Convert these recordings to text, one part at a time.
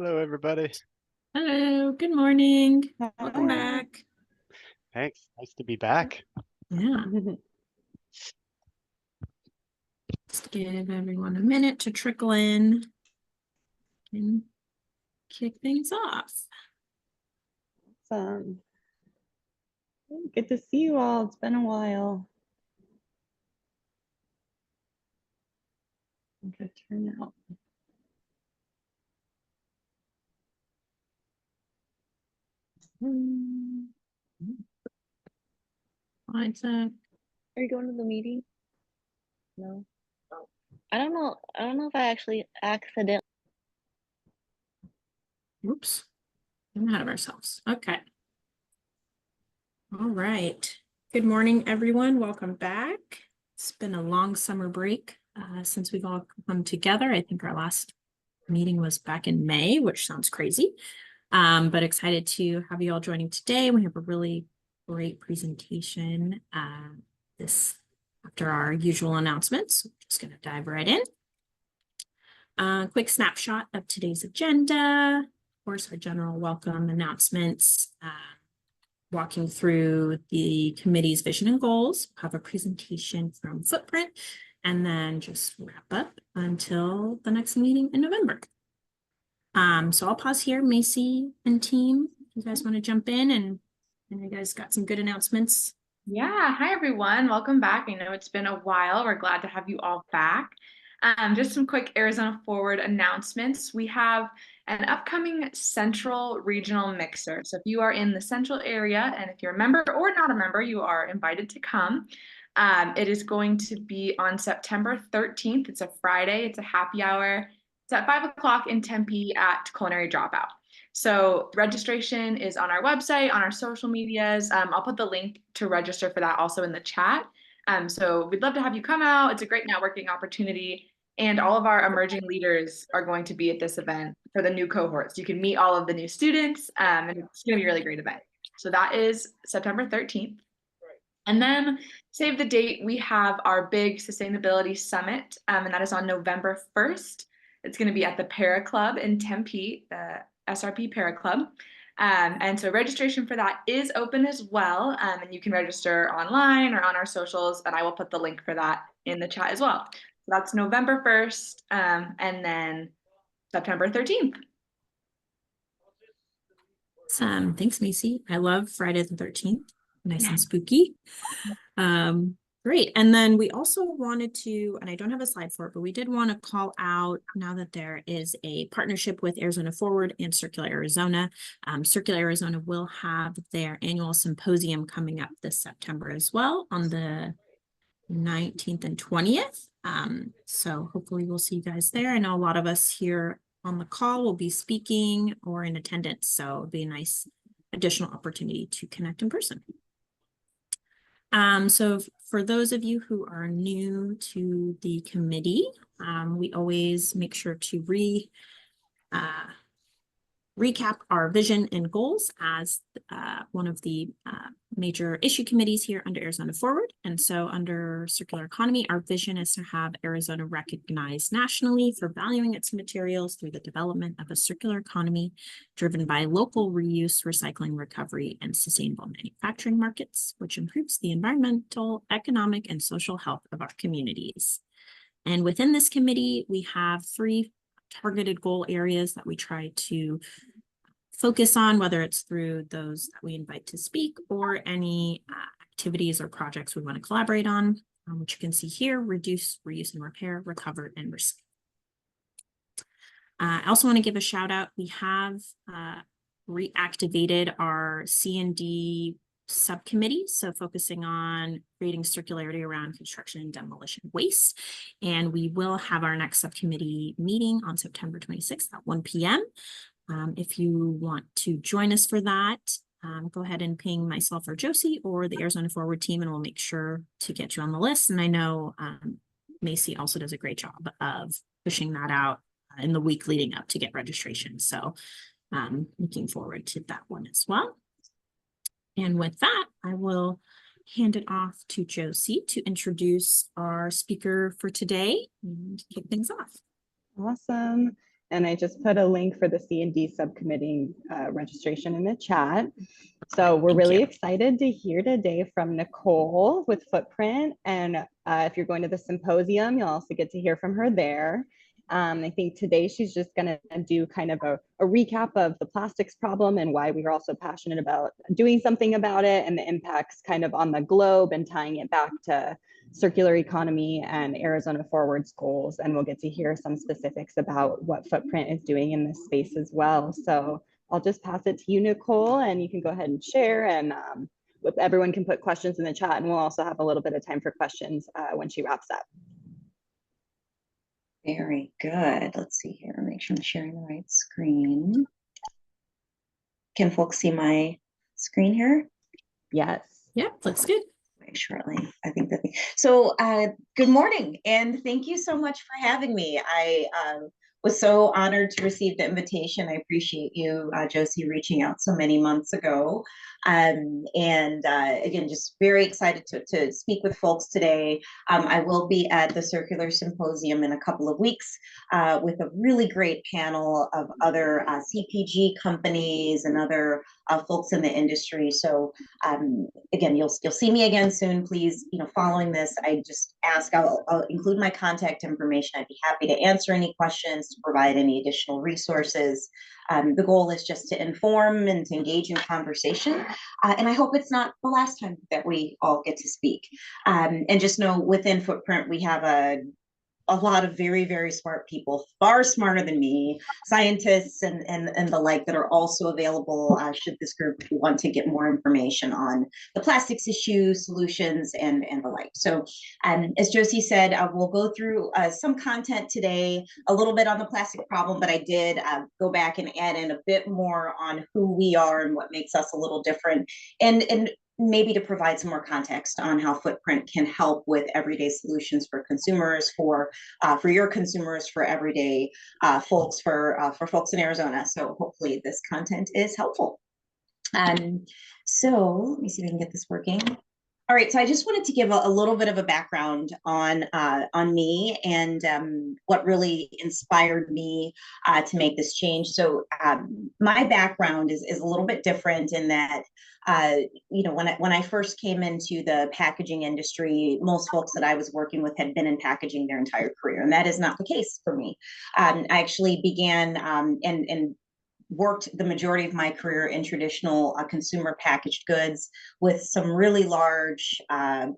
Hello, everybody. Hello, good morning. Welcome Hi. back. Thanks. Nice to be back. Yeah, just give everyone a minute to trickle in and kick things off. Awesome. Good to see you all. It's been a while. I'm gonna turn out. Slides up. Are you going to the meeting? No. I don't know. I don't know if I actually accidentally. Oops, I'm ahead of ourselves. Okay. All right. Good morning, everyone. Welcome back. It's been a long summer break since we've all come together. I think our last meeting was back in May, which sounds crazy. But excited to have you all joining today. We have a really great presentation this after our usual announcements. I'm just going to dive right in. Quick snapshot of today's agenda. Of course, our general welcome announcements, walking through the committee's vision and goals, have a presentation from Footprint, and then just wrap up until the next meeting in November. So I'll pause here. Macy and team, if you guys want to jump in, and you guys got some good announcements. Yeah, hi everyone. Welcome back. I know it's been a while. We're glad to have you all back. Just some quick Arizona Forward announcements. We have an upcoming Central Regional Mixer. So if you are in the Central area, and if you're a member or not a member, you are invited to come. It is going to be on September 13th. It's a Friday. It's a happy hour. It's at 5 o'clock in Tempe at Culinary Dropout. So registration is on our website, on our social medias. I'll put the link to register for that also in the chat. So we'd love to have you come out. It's a great networking opportunity. And all of our emerging leaders are going to be at this event for the new cohorts. You can meet all of the new students, and it's going to be a really great event. So that is September 13th. And then save the date, we have our big sustainability summit, and that is on November 1st. It's going to be at the Para Club in Tempe, the SRP Para Club. And so registration for that is open as well. And you can register online or on our socials, and I will put the link for that in the chat as well. So that's November 1st, and then September 13th. Thanks, Macy. I love Friday the 13th. Nice and spooky. Great. And then we also wanted to, and I don't have a slide for it, but we did want to call out now that there is a partnership with Arizona Forward and Circular Arizona. Circular Arizona will have their annual symposium coming up this September as well on the 19th and 20th. So hopefully we'll see you guys there. I know a lot of us here on the call will be speaking or in attendance, so it'll be a nice additional opportunity to connect in person. So for those of you who are new to the committee, we always make sure to recap our vision and goals as one of the major issue committees here under Arizona Forward. And so under circular economy, our vision is to have Arizona recognized nationally for valuing its materials through the development of a circular economy driven by local reuse, recycling, recovery, and sustainable manufacturing markets, which improves the environmental, economic, and social health of our communities. And within this committee, we have 3 targeted goal areas that we try to focus on, whether it's through those that we invite to speak or any activities or projects we want to collaborate on, which you can see here: reduce, reuse and repair, recover, and recycle. I also want to give a shout out. We have reactivated our C&D subcommittee, so focusing on creating circularity around construction and demolition waste. And we will have our next subcommittee meeting on September 26th at 1 p.m. If you want to join us for that, go ahead and ping myself or Josie or the Arizona Forward team, and we'll make sure to get you on the list. And I know Macy also does a great job of pushing that out in the week leading up to get registration. So looking forward to that one as well. And with that, I will hand it off to Josie to introduce our speaker for today and kick things off. Awesome. and I just put a link for the C&D subcommittee registration in the chat. So we're Thank really you. excited to hear today from Nicole with Footprint. And if you're going to the symposium, you'll also get to hear from her there. I think today she's just going to do kind of a recap of the plastics problem and why we are also passionate about doing something about it and the impacts kind of on the globe and tying it back to circular economy and Arizona Forward's goals. And we'll get to hear some specifics about what Footprint is doing in this space as well. So I'll just pass it to you, Nicole, and you can go ahead and share, and everyone can put questions in the chat, and we'll also have a little bit of time for questions when she wraps up. Very good. Let's see here. Make sure I'm sharing the right screen. Can folks see my screen here? Yes. Yeah, looks good. Shortly, I think that. So, good morning, and thank you so much for having me. I was so honored to receive the invitation. I appreciate you, Josie, reaching out so many months ago. Again, just very excited to speak with folks today. I will be at the Circular Symposium in a couple of weeks with a really great panel of other CPG companies and other folks in the industry. So again, you'll see me again soon. Please, following this, I just ask, I'll include my contact information. I'd be happy to answer any questions, to provide any additional resources. The goal is just to inform and to engage in conversation. And I hope it's not the last time that we all get to speak. And just know within Footprint, we have a lot of very, very smart people, far smarter than me, scientists and the like, that are also available should this group want to get more information on the plastics issue, solutions, and the like. So as Josie said, we'll go through some content today, a little bit on the plastic problem, but I did go back and add in a bit more on who we are and what makes us a little different, and maybe to provide some more context on how Footprint can help with everyday solutions for consumers, for your consumers, for everyday folks, for folks in Arizona. So hopefully this content is helpful. So let me see if I can get this working. All right, so I just wanted to give a little bit of a background on me and what really inspired me to make this change. So my background is a little bit different in that, when I first came into the packaging industry, most folks that I was working with had been in packaging their entire career, and that is not the case for me. I actually began and worked the majority of my career in traditional consumer packaged goods with some really large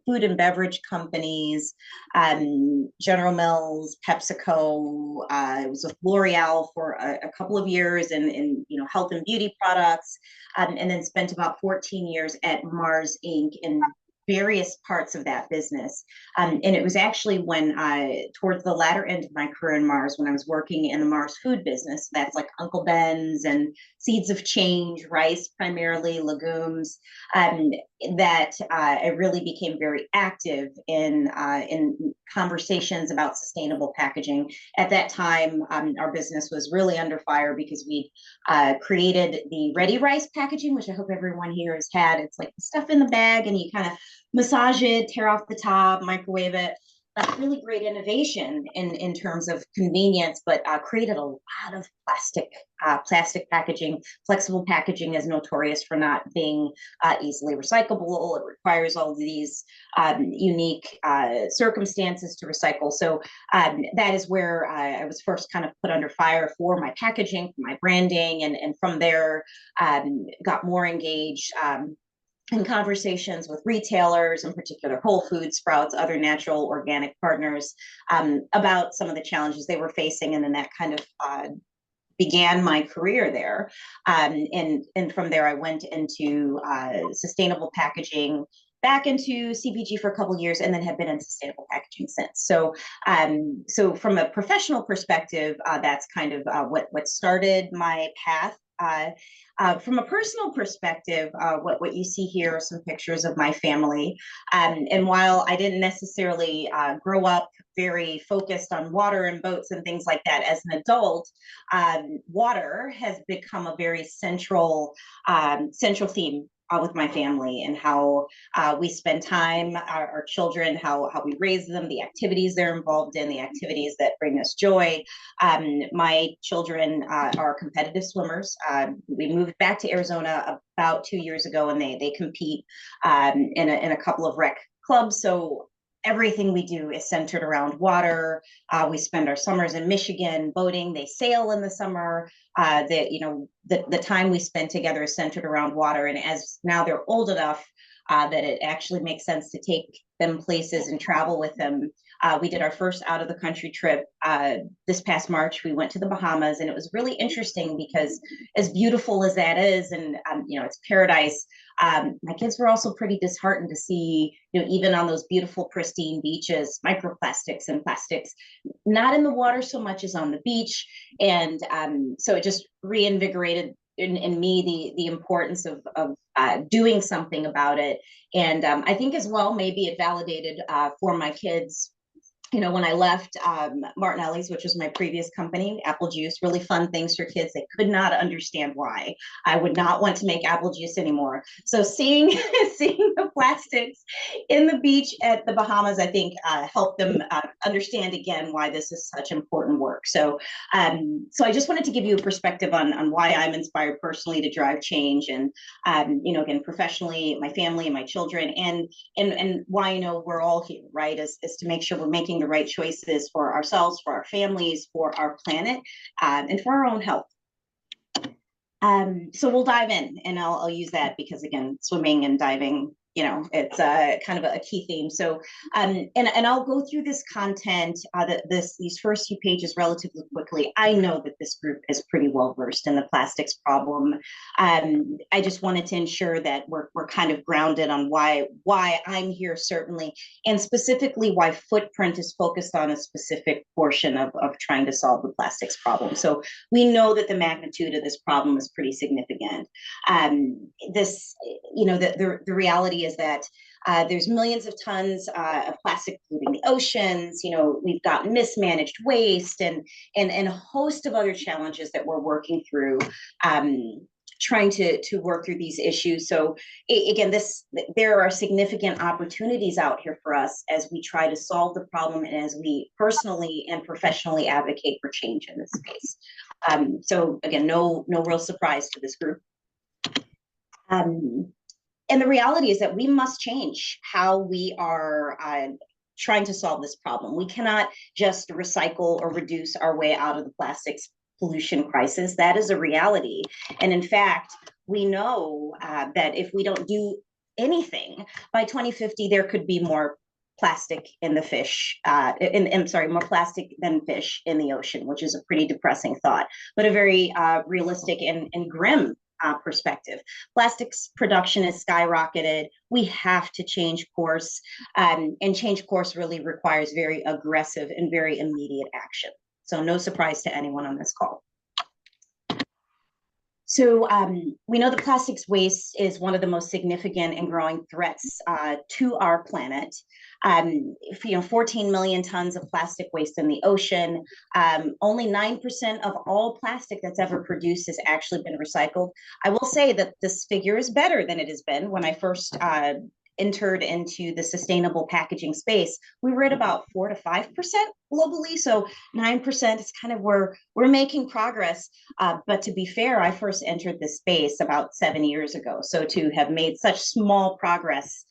food and beverage companies, General Mills, PepsiCo. I was with L'Oreal for a couple of years in health and beauty products, and then spent about 14 years at Mars Inc. in various parts of that business. And it was actually when towards the latter end of my career in Mars, when I was working in the Mars food business, that's like Uncle Ben's and Seeds of Change, rice primarily, legumes, that I really became very active in conversations about sustainable packaging. At that time, our business was really under fire because we created the Ready Rice packaging, which I hope everyone here has had. It's like the stuff in the bag and you kind of massage it, tear off the top, microwave it. That's really great innovation in terms of convenience, but created a lot of plastic packaging. Flexible packaging is notorious for not being easily recyclable. It requires all of these unique circumstances to recycle. So that is where I was first kind of put under fire for my packaging, for my branding, and from there got more engaged in conversations with retailers, in particular Whole Foods, Sprouts, other natural organic partners, about some of the challenges they were facing. And then that kind of began my career there. And from there, I went into sustainable packaging, back into CPG for a couple of years, and then have been in sustainable packaging since. So, so from a professional perspective, that's kind of what started my path. From a personal perspective, what you see here are some pictures of my family. And while I didn't necessarily grow up very focused on water and boats and things like that as an adult, water has become a very central theme with my family and how we spend time, our children, how we raise them, the activities they're involved in, the activities that bring us joy. My children are competitive swimmers. We moved back to Arizona about 2 years ago, and they compete in a couple of rec clubs. So everything we do is centered around water. We spend our summers in Michigan boating. They sail in the summer. The time we spend together is centered around water. And as now they're old enough that it actually makes sense to take them places and travel with them. We did our first out of the country trip this past March. We went to the Bahamas, and it was really interesting because as beautiful as that is, and it's paradise. My kids were also pretty disheartened to see, even on those beautiful, pristine beaches, microplastics and plastics, not in the water so much as on the beach. And so it just reinvigorated in me the importance of doing something about it. And I think as well, maybe it validated for my kids. When I left Martinelli's, which was my previous company, apple juice, really fun things for kids. They could not understand why I would not want to make apple juice anymore. So seeing the plastics in the beach at the Bahamas, I think helped them understand again why this is such important work. So I just wanted to give you a perspective on why I'm inspired personally to drive change, and again, professionally, my family and my children, and why we're all here, right? Is to make sure we're making the right choices for ourselves, for our families, for our planet, and for our own health. So we'll dive in, and I'll use that because, again, swimming and diving, it's kind of a key theme. So, and I'll go through this content, these first few pages relatively quickly. I know that this group is pretty well versed in the plastics problem. I just wanted to ensure that we're kind of grounded on why I'm here, certainly, and specifically why Footprint is focused on a specific portion of trying to solve the plastics problem. So we know that the magnitude of this problem is pretty significant. The reality is that there's millions of tons of plastic polluting the oceans. We've got mismanaged waste and a host of other challenges that we're working through, trying to work through these issues. So again, there are significant opportunities out here for us as we try to solve the problem and as we personally and professionally advocate for change in this space. So again, no real surprise to this group. And the reality is that we must change how we are trying to solve this problem. We cannot just recycle or reduce our way out of the plastics pollution crisis. That is a reality. And in fact, we know that if we don't do anything, by 2050, there could be more plastic in the fish, more plastic than fish in the ocean, which is a pretty depressing thought, but a very realistic and grim perspective. Plastics production is skyrocketed. We have to change course, and change course really requires very aggressive and very immediate action. So no surprise to anyone on this call. So we know that plastics waste is one of the most significant and growing threats to our planet. 14 million tons of plastic waste in the ocean. Only 9% of all plastic that's ever produced has actually been recycled. I will say that this figure is better than it has been. When I first entered into the sustainable packaging space, we were at about 4 to 5% globally. So 9% is kind of where we're making progress. But to be fair, I first entered this space about 7 years ago. So to have made such small progress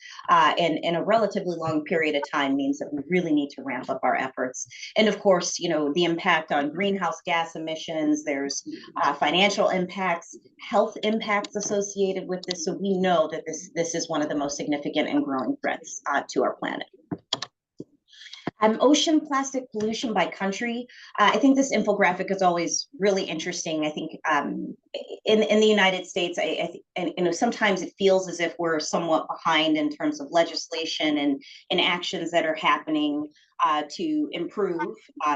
in a relatively long period of time means that we really need to ramp up our efforts. And of course, the impact on greenhouse gas emissions, there's financial impacts, health impacts associated with this. So we know that this is one of the most significant and growing threats to our planet. Ocean plastic pollution by country. I think this infographic is always really interesting. I think in the United States, sometimes it feels as if we're somewhat behind in terms of legislation and actions that are happening to improve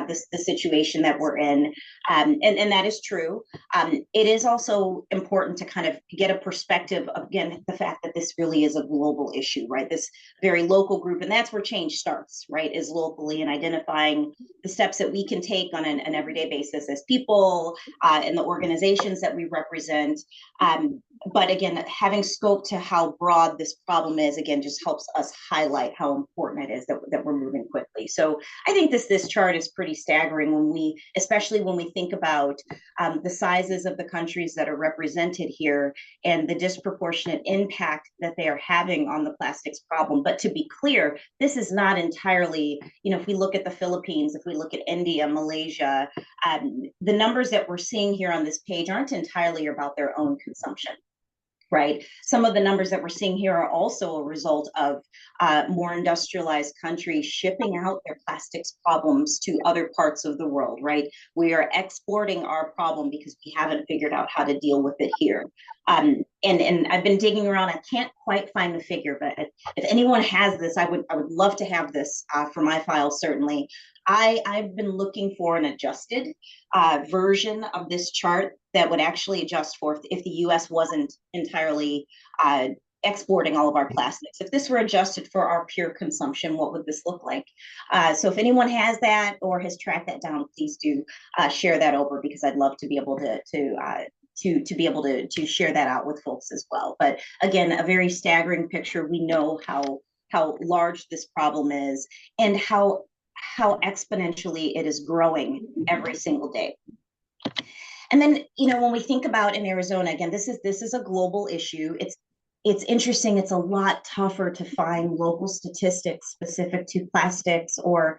the situation that we're in. And that is true. It is also important to kind of get a perspective of, again, the fact that this really is a global issue, right? This very local group, and that's where change starts, right? Is locally and identifying the steps that we can take on an everyday basis as people and the organizations that we represent. but again, having scope to how broad this problem is, again, just helps us highlight how important it is that we're moving quickly. So I think this chart is pretty staggering especially when we think about the sizes of the countries that are represented here and the disproportionate impact that they are having on the plastics problem. But to be clear, this is not entirely, if we look at the Philippines, if we look at India, Malaysia, the numbers that we're seeing here on this page aren't entirely about their own consumption. Right. Some of the numbers that we're seeing here are also a result of more industrialized countries shipping out their plastics problems to other parts of the world. Right. We are exporting our problem because we haven't figured out how to deal with it here. And I've been digging around. I can't quite find the figure, but if anyone has this, I would love to have this for my file. Certainly, I've been looking for an adjusted version of this chart that would actually adjust for if the U.S. wasn't entirely exporting all of our plastics. If this were adjusted for our pure consumption, what would this look like? So if anyone has that or has tracked that down, please do share that over, because I'd love to be able to be able to share that out with folks as well. But again, a very staggering picture. We know how large this problem is and how exponentially it is growing every single day. And then, when we think about in Arizona, again, this is a global issue. It's interesting. It's a lot tougher to find local statistics specific to plastics or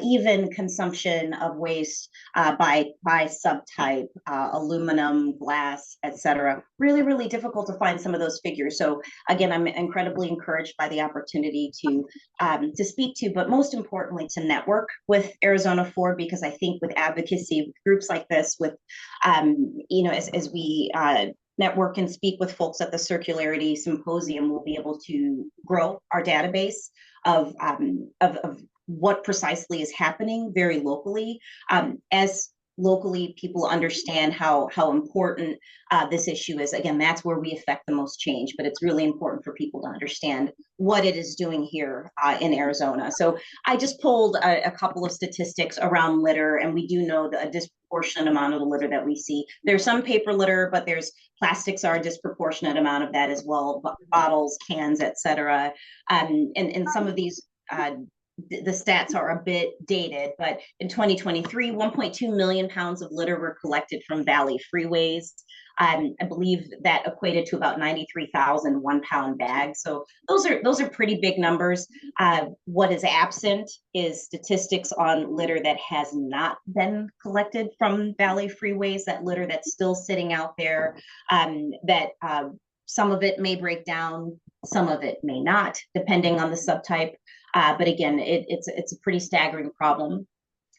even consumption of waste by subtype, aluminum, glass, etc. Really, really difficult to find some of those figures. So again, I'm incredibly encouraged by the opportunity to speak to, but most importantly, to network with Arizona Forward, because I think with advocacy, with groups like this, with as we network and speak with folks at the Circularity Symposium, we'll be able to grow our database of what precisely is happening very locally, as locally people understand how important this issue is. Again, that's where we affect the most change, but it's really important for people to understand what it is doing here in Arizona. So I just pulled a couple of statistics around litter, and we do know that a disproportionate amount of the litter that we see, there's some paper litter, but plastics are a disproportionate amount of that as well, bottles, cans, etc. And some of these the stats are a bit dated, but in 2023, 1.2 million pounds of litter were collected from valley freeways. I believe that equated to about 93,000 1-pound bags. So those are pretty big numbers. What is absent is statistics on litter that has not been collected from valley freeways, that litter that's still sitting out there, that some of it may break down, some of it may not, depending on the subtype. But again, it's a pretty staggering problem.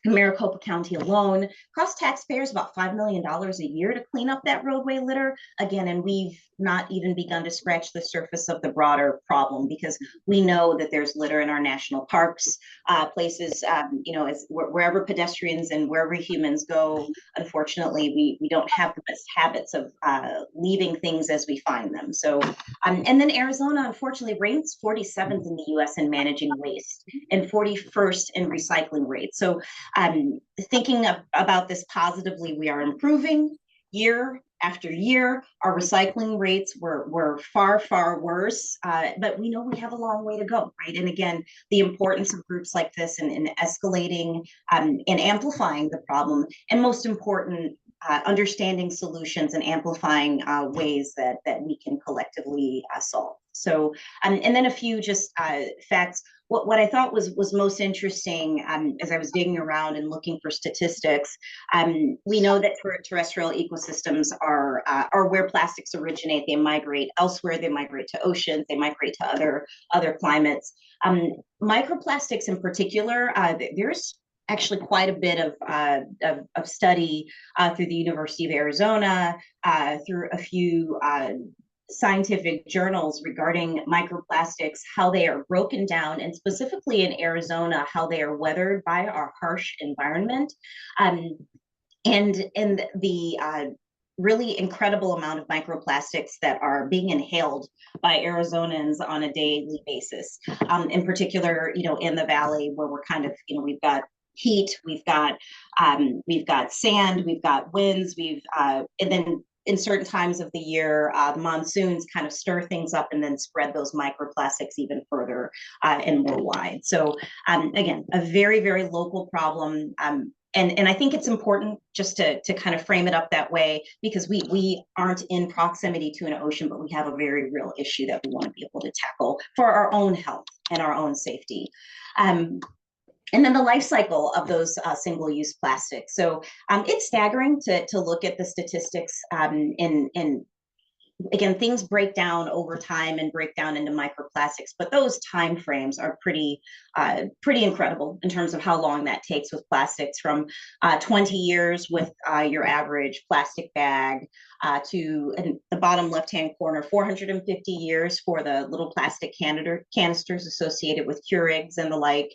In Maricopa County alone, costs taxpayers about $5 million a year to clean up that roadway litter. Again, and we've not even begun to scratch the surface of the broader problem, because we know that there's litter in our national parks, places, wherever pedestrians and wherever humans go. Unfortunately, we don't have the best habits of leaving things as we find them. So, and then Arizona, unfortunately, ranks 47th in the U.S. in managing waste and 41st in recycling rates. So, thinking about this positively, we are improving year after year. Our recycling rates were far, far worse, but we know we have a long way to go, right? And again, the importance of groups like this in escalating and amplifying the problem, and most important, understanding solutions and amplifying ways that we can collectively solve. So, and then a few just facts. What I thought was most interesting as I was digging around and looking for statistics, we know that terrestrial ecosystems are where plastics originate. They migrate elsewhere. They migrate to oceans. They migrate to other climates. Microplastics in particular, there's actually quite a bit of study through the University of Arizona, through a few scientific journals regarding microplastics, how they are broken down, and specifically in Arizona, how they are weathered by our harsh environment, and the really incredible amount of microplastics that are being inhaled by Arizonans on a daily basis. In particular, in the valley where we're kind of, we've got heat, we've got sand, we've got winds, and then in certain times of the year, the monsoons kind of stir things up and then spread those microplastics even further and more wide. So again, a very, very local problem. And I think it's important just to kind of frame it up that way, because we aren't in proximity to an ocean, but we have a very real issue that we want to be able to tackle for our own health and our own safety. And then the life cycle of those single-use plastics. So it's staggering to look at the statistics in again, things break down over time and break down into microplastics, but those time frames are pretty incredible in terms of how long that takes with plastics, from 20 years with your average plastic bag to the bottom left-hand corner, 450 years for the little plastic canisters associated with Keurigs and the like,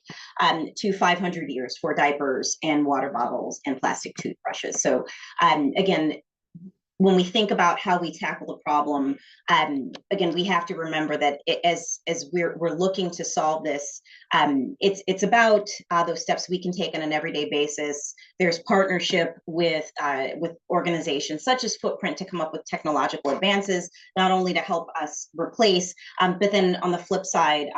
to 500 years for diapers and water bottles and plastic toothbrushes. So again, when we think about how we tackle the problem, again, we have to remember that as we're looking to solve this, it's about those steps we can take on an everyday basis. There's partnership with organizations such as Footprint to come up with technological advances, not only to help us replace, but then on the flip side,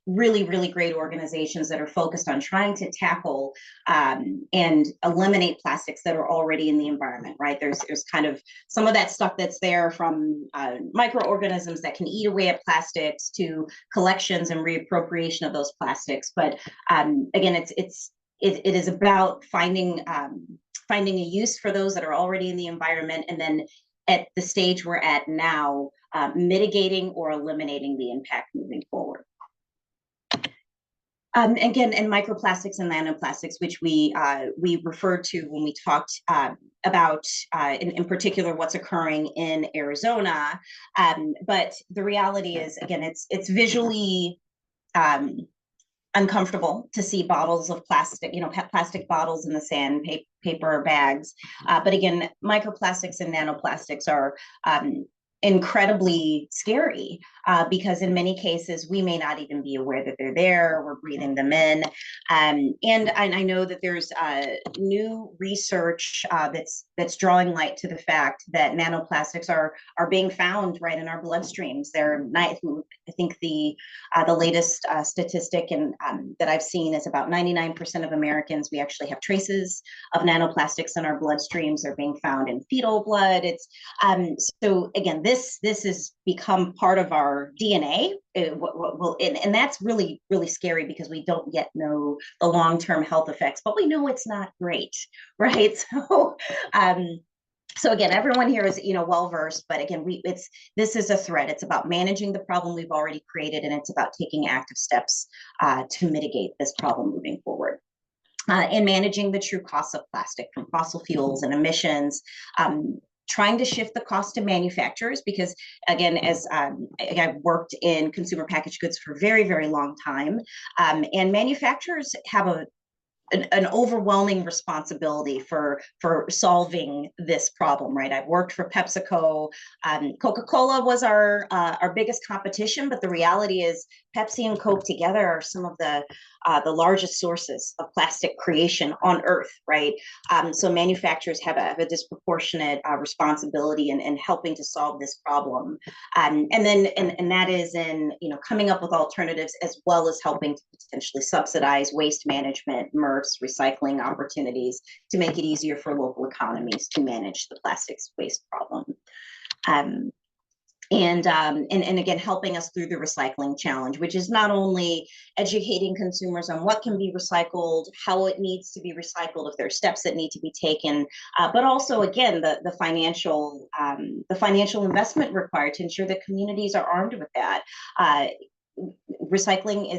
really, really great organizations that are focused on trying to tackle and eliminate plastics that are already in the environment, right? There's kind of some of that stuff that's there, from microorganisms that can eat away at plastics to collections and reappropriation of those plastics. But again, it is about finding a use for those that are already in the environment, and then at the stage we're at now, mitigating or eliminating the impact moving forward. Again, and microplastics and nanoplastics, which we referred to when we talked about, in particular, what's occurring in Arizona. But the reality is, again, it's visually uncomfortable to see bottles of plastic, plastic bottles in the sand, paper bags. But again, microplastics and nanoplastics are incredibly scary, because in many cases we may not even be aware that they're there. We're breathing them in, and I know that there's new research that's drawing light to the fact that nanoplastics are being found right in our bloodstreams. I think the latest statistic that I've seen is about 99% of Americans, we actually have traces of nanoplastics in our bloodstreams. They're being found in fetal blood. It's so again, this has become part of our DNA, and that's really, really scary, because we don't yet know the long-term health effects, but we know it's not great, right? So again, everyone here is well versed, but again, this is a threat. It's about managing the problem we've already created, and it's about taking active steps to mitigate this problem moving forward. And managing the true costs of plastic, from fossil fuels and emissions, trying to shift the cost to manufacturers, because again, as I've worked in consumer packaged goods for a very, very long time, and manufacturers have an overwhelming responsibility for solving this problem, right? I've worked for PepsiCo. Coca-Cola was our biggest competition, but the reality is Pepsi and Coke together are some of the largest sources of plastic creation on Earth, right? So manufacturers have a disproportionate responsibility in helping to solve this problem, and that is in coming up with alternatives, as well as helping to potentially subsidize waste management, MRFs, recycling opportunities, to make it easier for local economies to manage the plastics waste problem. And again, helping us through the recycling challenge, which is not only educating consumers on what can be recycled, how it needs to be recycled, if there are steps that need to be taken, but also, again, the financial investment required to ensure that communities are armed with that. Recycling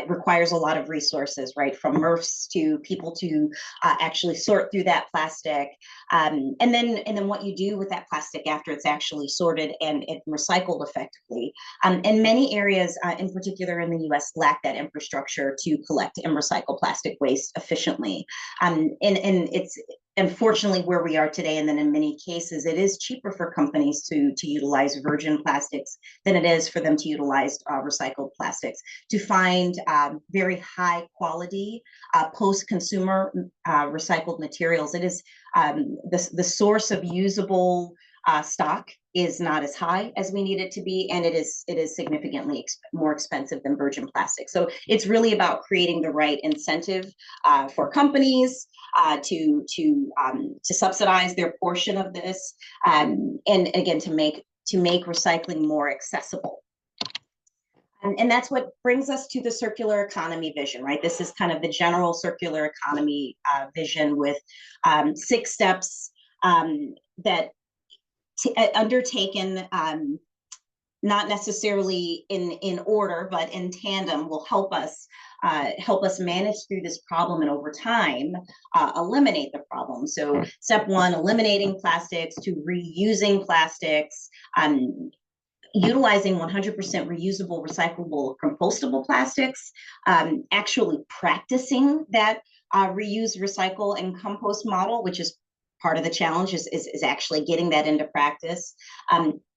requires a lot of resources, right? From MRFs to people to actually sort through that plastic, and then what you do with that plastic after it's actually sorted and recycled effectively. And many areas, in particular in the U.S., lack that infrastructure to collect and recycle plastic waste efficiently. And it's unfortunately where we are today, and then in many cases it is cheaper for companies to utilize virgin plastics than it is for them to utilize recycled plastics. To find very high quality post-consumer recycled materials, it is the source of usable stock is not as high as we need it to be, and it is significantly more expensive than virgin plastic. So it's really about creating the right incentive for companies to subsidize their portion of this, and again to make recycling more accessible. And that's what brings us to the circular economy vision, right? This is kind of the general circular economy vision with 6 steps that undertaken, not necessarily in order, but in tandem, will help us manage through this problem, and over time eliminate the problem. So step 1, eliminating plastics, to reusing plastics, utilizing 100% reusable, recyclable, compostable plastics, actually practicing that reuse, recycle, and compost model, which is part of the challenge, is actually getting that into practice.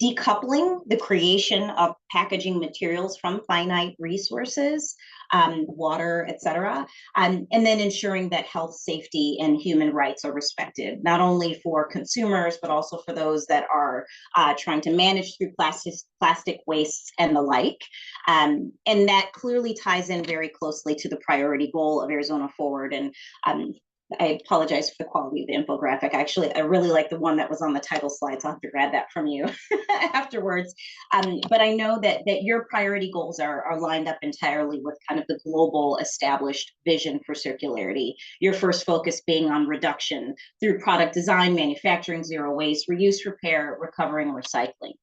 Decoupling the creation of packaging materials from finite resources, water, etc. And then ensuring that health, safety, and human rights are respected, not only for consumers, but also for those that are trying to manage through plastic wastes and the like. And that clearly ties in very closely to the priority goal of Arizona Forward. And I apologize for the quality of the infographic. Actually, I really like the one that was on the title slide, so I'll have to grab that from you afterwards. But I know that your priority goals are lined up entirely with kind of the global established vision for circularity. Your first focus being on reduction through product design, manufacturing, zero waste, reuse, repair, recovering, recycling.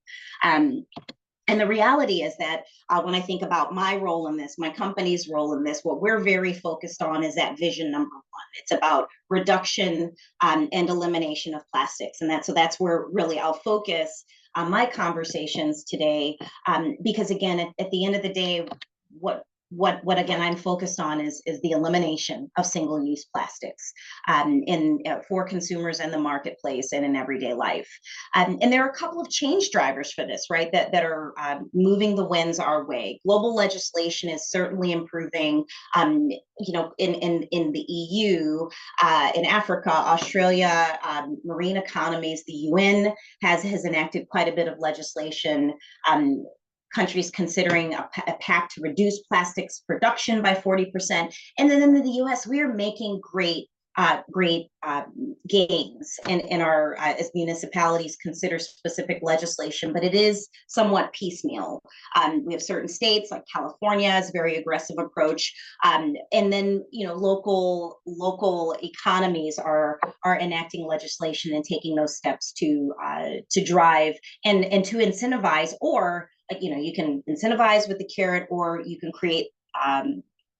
And the reality is that when I think about my role in this, my company's role in this, what we're very focused on is that vision number 1. It's about reduction and elimination of plastics. And that's where really I'll focus on my conversations today. Because again, at the end of the day, what again I'm focused on is the elimination of single-use plastics for consumers and the marketplace and in everyday life. And there are a couple of change drivers for this, right, that are moving the winds our way. Global legislation is certainly improving. In the EU, in Africa, Australia, marine economies, the UN has enacted quite a bit of legislation. Countries considering a pact to reduce plastics production by 40%. And then in the US, we are making great gains in our as municipalities consider specific legislation, but it is somewhat piecemeal. We have certain states like California has a very aggressive approach, and then local economies are enacting legislation and taking those steps to drive and to incentivize, or you can incentivize with the carrot, or you can create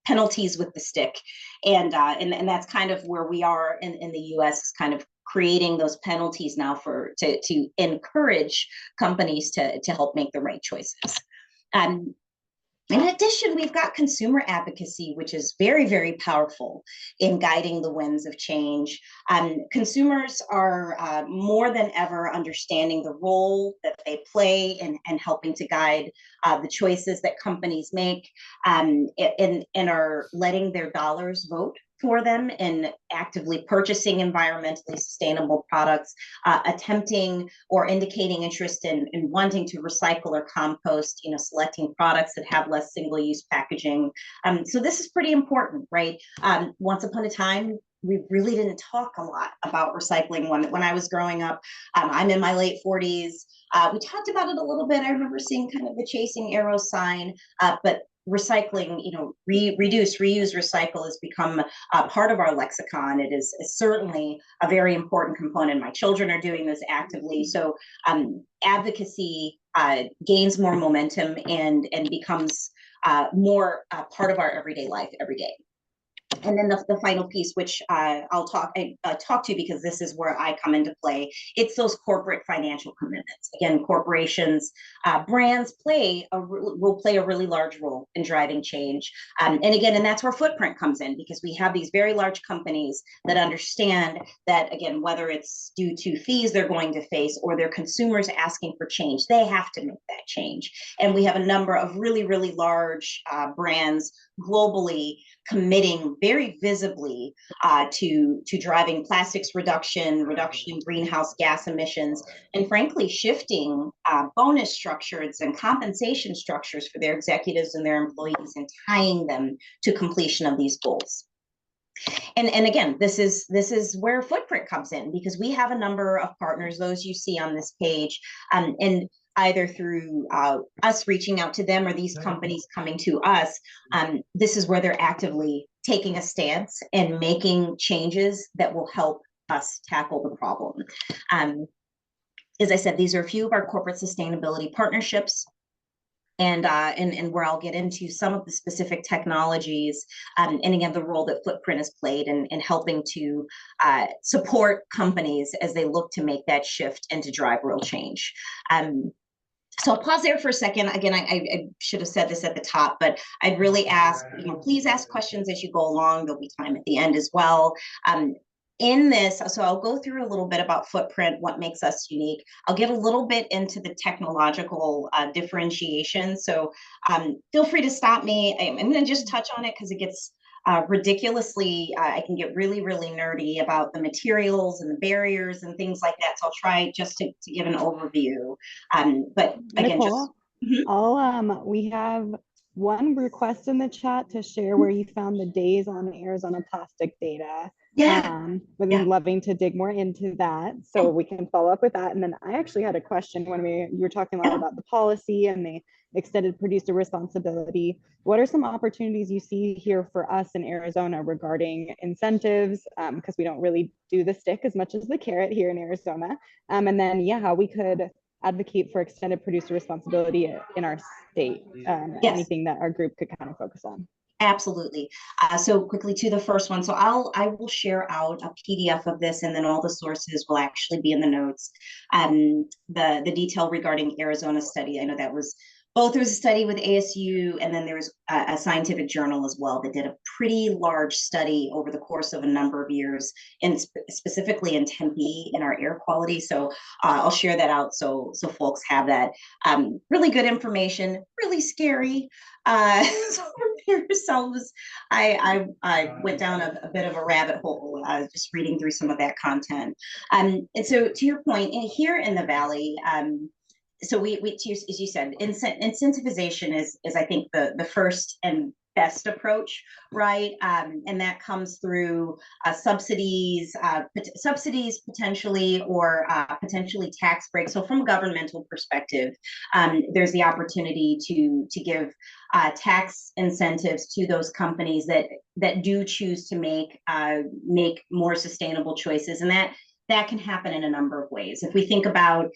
penalties with the stick, and that's kind of where we are in the U.S. is kind of creating those penalties now to encourage companies to help make the right choices. In addition, we've got consumer advocacy, which is very, very powerful in guiding the winds of change. Consumers are more than ever understanding the role that they play in helping to guide the choices that companies make, and are letting their dollars vote for them in actively purchasing environmentally sustainable products, attempting or indicating interest in wanting to recycle or compost, selecting products that have less single-use packaging. So this is pretty important, right? Once upon a time, we really didn't talk a lot about recycling when I was growing up. I'm in my late 40s. We talked about it a little bit. I remember seeing kind of the Chasing Arrows sign, but recycling, reduce, reuse, recycle has become part of our lexicon. It is certainly a very important component. My children are doing this actively. So advocacy gains more momentum and becomes more part of our everyday life every day. And then the final piece, which I'll talk to because this is where I come into play. It's those corporate financial commitments. Again, corporations, brands will play a really large role in driving change. And again, and that's where Footprint comes in, because we have these very large companies that understand that, again, whether it's due to fees they're going to face or their consumers asking for change, they have to make that change. And we have a number of really, really large brands globally committing very visibly to driving plastics reduction in greenhouse gas emissions, and frankly shifting bonus structures and compensation structures for their executives and their employees and tying them to completion of these goals. And again, this is where Footprint comes in, because we have a number of partners, those you see on this page, and either through us reaching out to them or these companies coming to us, this is where they're actively taking a stance and making changes that will help us tackle the problem. As I said, these are a few of our corporate sustainability partnerships. And where I'll get into some of the specific technologies, and again, the role that Footprint has played in helping to support companies as they look to make that shift and to drive real change. So I'll pause there for a second. Again, I should have said this at the top, but I'd really ask, please ask questions as you go along. There'll be time at the end as well. In this, so I'll go through a little bit about Footprint, what makes us unique. I'll get a little bit into the technological differentiation. So feel free to stop me. I'm going to just touch on it because it gets ridiculously, I can get really, really nerdy about the materials and the barriers and things like that. So I'll try just to give an overview. But again, Nicole, we have one request in the chat to share where you found the days on Arizona plastic data. Yeah. We're loving to dig more into that, so we can follow up with that. And then I actually had a question when you were talking a lot about the policy and the extended producer responsibility. What are some opportunities you see here for us in Arizona regarding incentives? Because we don't really do the stick as much as the carrot here in Arizona. And then, how we could advocate for extended producer responsibility in our state. Yes. Anything that our group could kind of focus on. Absolutely. So quickly to the first one. So I will share out a PDF of this, and then all the sources will actually be in the notes. The detail regarding Arizona study, I know that was both, there was a study with ASU, and then there was a scientific journal as well that did a pretty large study over the course of a number of years, and specifically in Tempe in our air quality. So I'll share that out so folks have that. Really good information, really scary. So yourselves, I went down a bit of a rabbit hole just reading through some of that content. And so to your point, here in the Valley, so we as you said, incentivization is I think the first and best approach, right? And that comes through subsidies potentially, or potentially tax breaks. So from a governmental perspective, there's the opportunity to give tax incentives to those companies that do choose to make more sustainable choices, and that can happen in a number of ways. If we think about,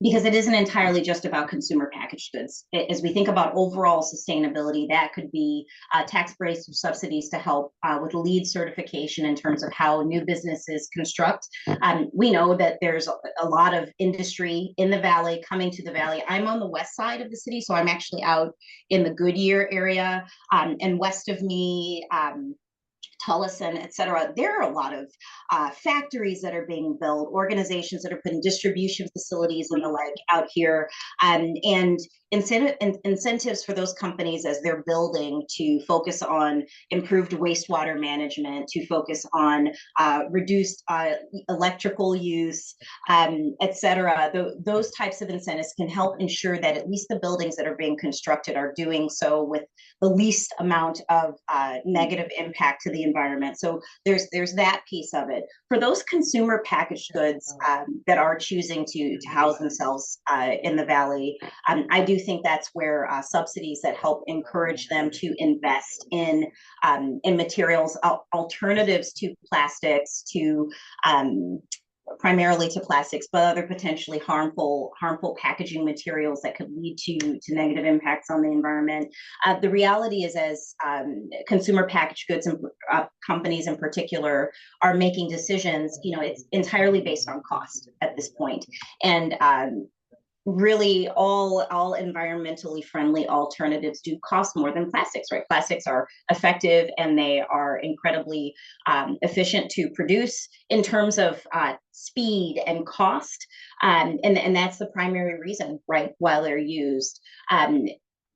because it isn't entirely just about consumer packaged goods, as we think about overall sustainability, that could be tax breaks or subsidies to help with LEED certification in terms of how new businesses construct. We know that there's a lot of industry in the Valley coming to the Valley. I'm on the west side of the city, so I'm actually out in the Goodyear area, and west of me, Tullison, et cetera. There are a lot of factories that are being built, organizations that are putting distribution facilities and the like out here, and incentives for those companies as they're building to focus on improved wastewater management, to focus on reduced electrical use, et cetera. Those types of incentives can help ensure that at least the buildings that are being constructed are doing so with the least amount of negative impact to the environment. So there's that piece of it. For those consumer packaged goods that are choosing to house themselves in the Valley, I do think that's where subsidies that help encourage them to invest in materials, alternatives to plastics, to primarily to plastics, but other potentially harmful packaging materials that could lead to negative impacts on the environment. The reality is, as consumer packaged goods and companies in particular are making decisions, it's entirely based on cost at this point. And really all environmentally friendly alternatives do cost more than plastics, right? Plastics are effective and they are incredibly efficient to produce in terms of speed and cost. And that's the primary reason, right, why they're used.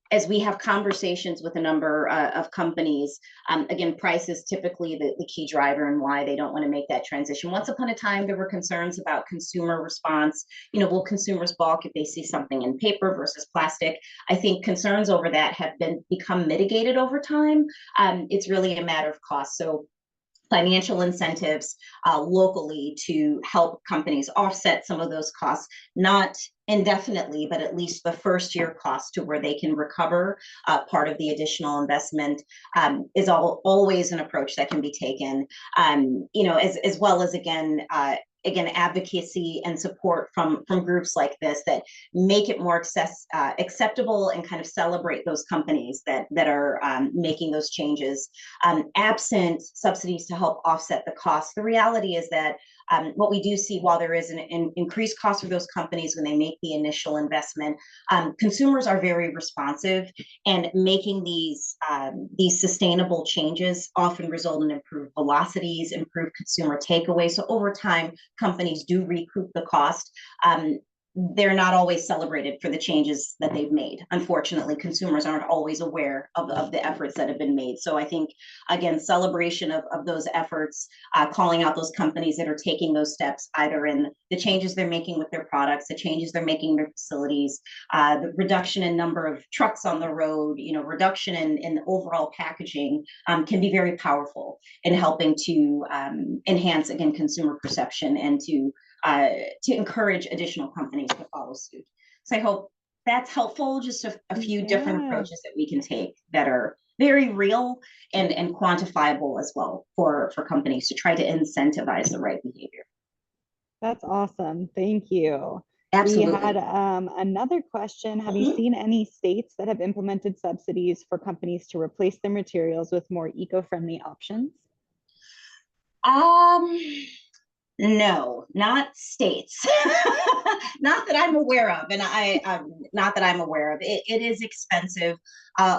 As we have conversations with a number of companies, again, price is typically the key driver and why they don't want to make that transition. Once upon a time, there were concerns about consumer response. Will consumers balk if they see something in paper versus plastic? I think concerns over that have become mitigated over time. It's really a matter of cost. So financial incentives locally to help companies offset some of those costs, not indefinitely, but at least the first year cost to where they can recover part of the additional investment is always an approach that can be taken. As well as again, advocacy and support from groups like this that make it more acceptable and kind of celebrate those companies that are making those changes. Absent subsidies to help offset the cost, the reality is that what we do see, while there is an increased cost for those companies when they make the initial investment, consumers are very responsive, and making these sustainable changes often result in improved velocities, improved consumer takeaway. So over time, companies do recoup the cost. They're not always celebrated for the changes that they've made. Unfortunately, consumers aren't always aware of the efforts that have been made. So I think, again, celebration of those efforts, calling out those companies that are taking those steps, either in the changes they're making with their products, the changes they're making in their facilities, the reduction in number of trucks on the road, reduction in overall packaging, can be very powerful in helping to enhance, again, consumer perception and to encourage additional companies to follow suit. So I hope that's helpful. Just a few different approaches that we can take that are very real and quantifiable as well for companies to try to incentivize the right behavior. That's awesome. Thank you. Absolutely. We had another question. Have you seen any states that have implemented subsidies for companies to replace their materials with more eco-friendly options? No, not states. Not that I'm aware of, and not that I'm aware of. It is expensive.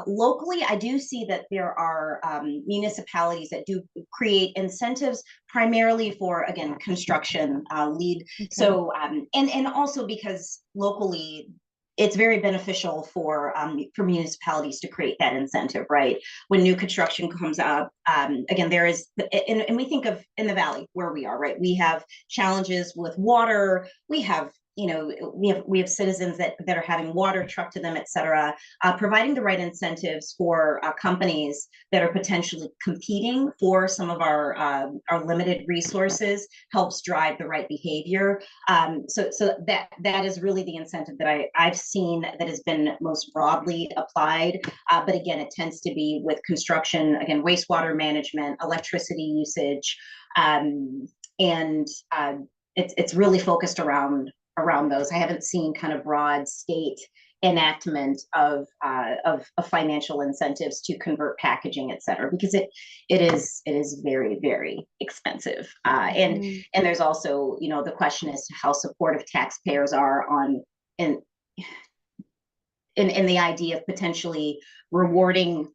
Locally, I do see that there are municipalities that do create incentives primarily for, again, construction lead. Okay. So, and also because locally, it's very beneficial for municipalities to create that incentive, right? When new construction comes up, again, there is, and we think of in the Valley where we are, right? We have challenges with water. We have, we have citizens that are having water trucked to them, et cetera. Providing the right incentives for companies that are potentially competing for some of our limited resources helps drive the right behavior. So that is really the incentive that I've seen that has been most broadly applied. But again, it tends to be with construction, again, wastewater management, electricity usage, and it's really focused around those. I haven't seen kind of broad state enactment of financial incentives to convert packaging, et cetera, because it is very, very expensive. And there's also, the question as to how supportive taxpayers are in the idea of potentially rewarding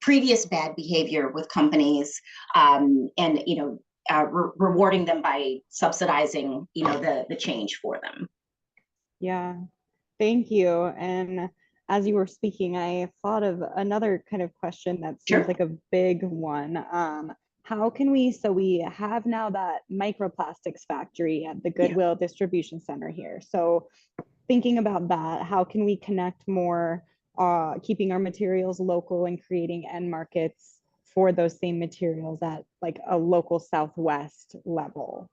previous bad behavior with companies, and rewarding them by subsidizing, the change for them. Yeah, thank you. And as you were speaking, I thought of another kind of question that seems like a big one. How can we have now that microplastics factory at the Goodwill Distribution Center here. So thinking about that, how can we connect more, keeping our materials local and creating end markets for those same materials at like a local Southwest level?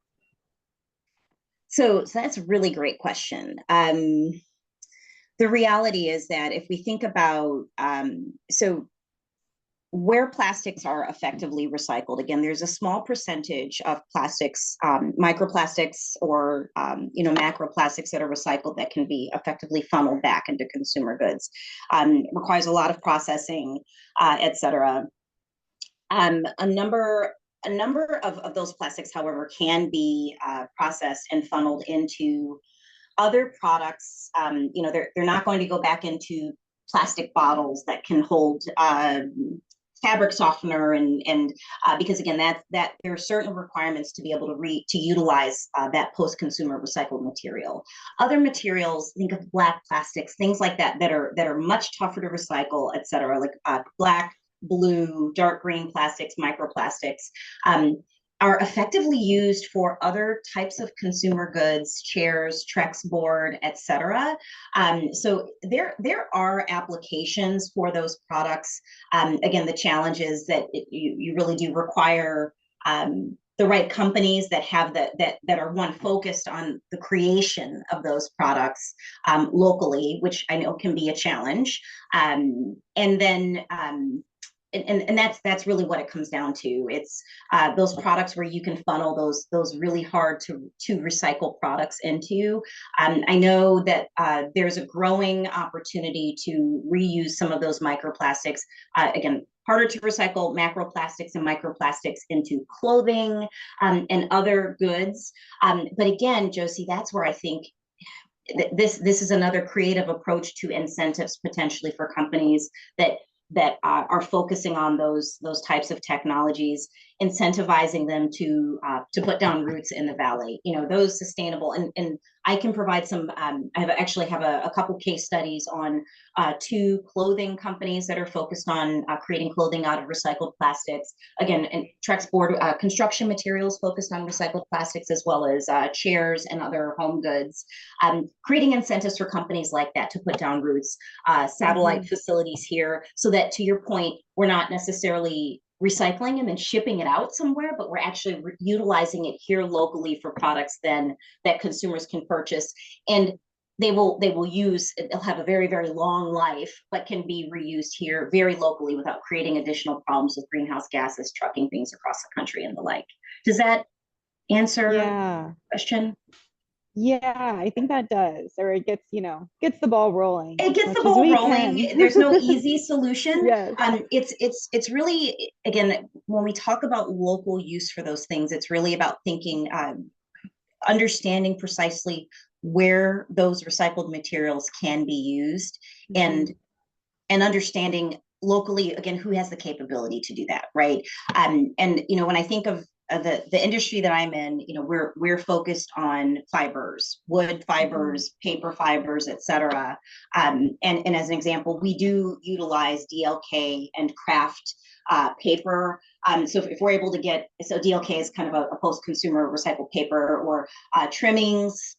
So that's a really great question. The reality is that if we think about, where plastics are effectively recycled, again, there's a small percentage of plastics, microplastics or macroplastics that are recycled that can be effectively funneled back into consumer goods. Requires a lot of processing, et cetera. A number of those plastics, however, can be processed and funneled into other products. They're not going to go back into plastic bottles that can hold fabric softener and because again that there are certain requirements to be able to utilize that post-consumer recycled material. Other materials, think of black plastics, things like that that are much tougher to recycle, et cetera, like black, blue, dark green plastics, microplastics, are effectively used for other types of consumer goods, chairs, Trex board, et cetera. So there are applications for those products. Again, the challenge is that you really do require the right companies that have that are one focused on the creation of those products locally, which I know can be a challenge. And then and that's really what it comes down to. It's those products where you can funnel those really hard to recycle products into. I know that there's a growing opportunity to reuse some of those microplastics. Again, harder to recycle macroplastics and microplastics into clothing and other goods. But again, Josie, that's where I think this is another creative approach to incentives potentially for companies that are focusing on those types of technologies, incentivizing them to put down roots in the valley. Those sustainable, and I can provide some. I have a couple case studies on 2 clothing companies that are focused on creating clothing out of recycled plastics. Again, and Trex board construction materials focused on recycled plastics, as well as chairs and other home goods. Creating incentives for companies like that to put down roots, satellite facilities here, so that, to your point, we're not necessarily recycling and then shipping it out somewhere, but we're actually utilizing it here locally for products then that consumers can purchase, and they'll have a very, very long life, but can be reused here very locally without creating additional problems with greenhouse gases, trucking things across the country and the like. Does that answer the question? Yeah, I think that does, or it gets the ball rolling. It gets the ball rolling. There's no easy solution. Yes. It's really, again, when we talk about local use for those things, it's really about thinking, understanding precisely where those recycled materials can be used, and understanding locally, again, who has the capability to do that, right? And when I think of the industry that I'm in, we're focused on fibers, wood fibers, paper fibers, et cetera. And as an example, we do utilize DLK and craft paper. So if we're able to so DLK is kind of a post-consumer recycled paper, or trimmings.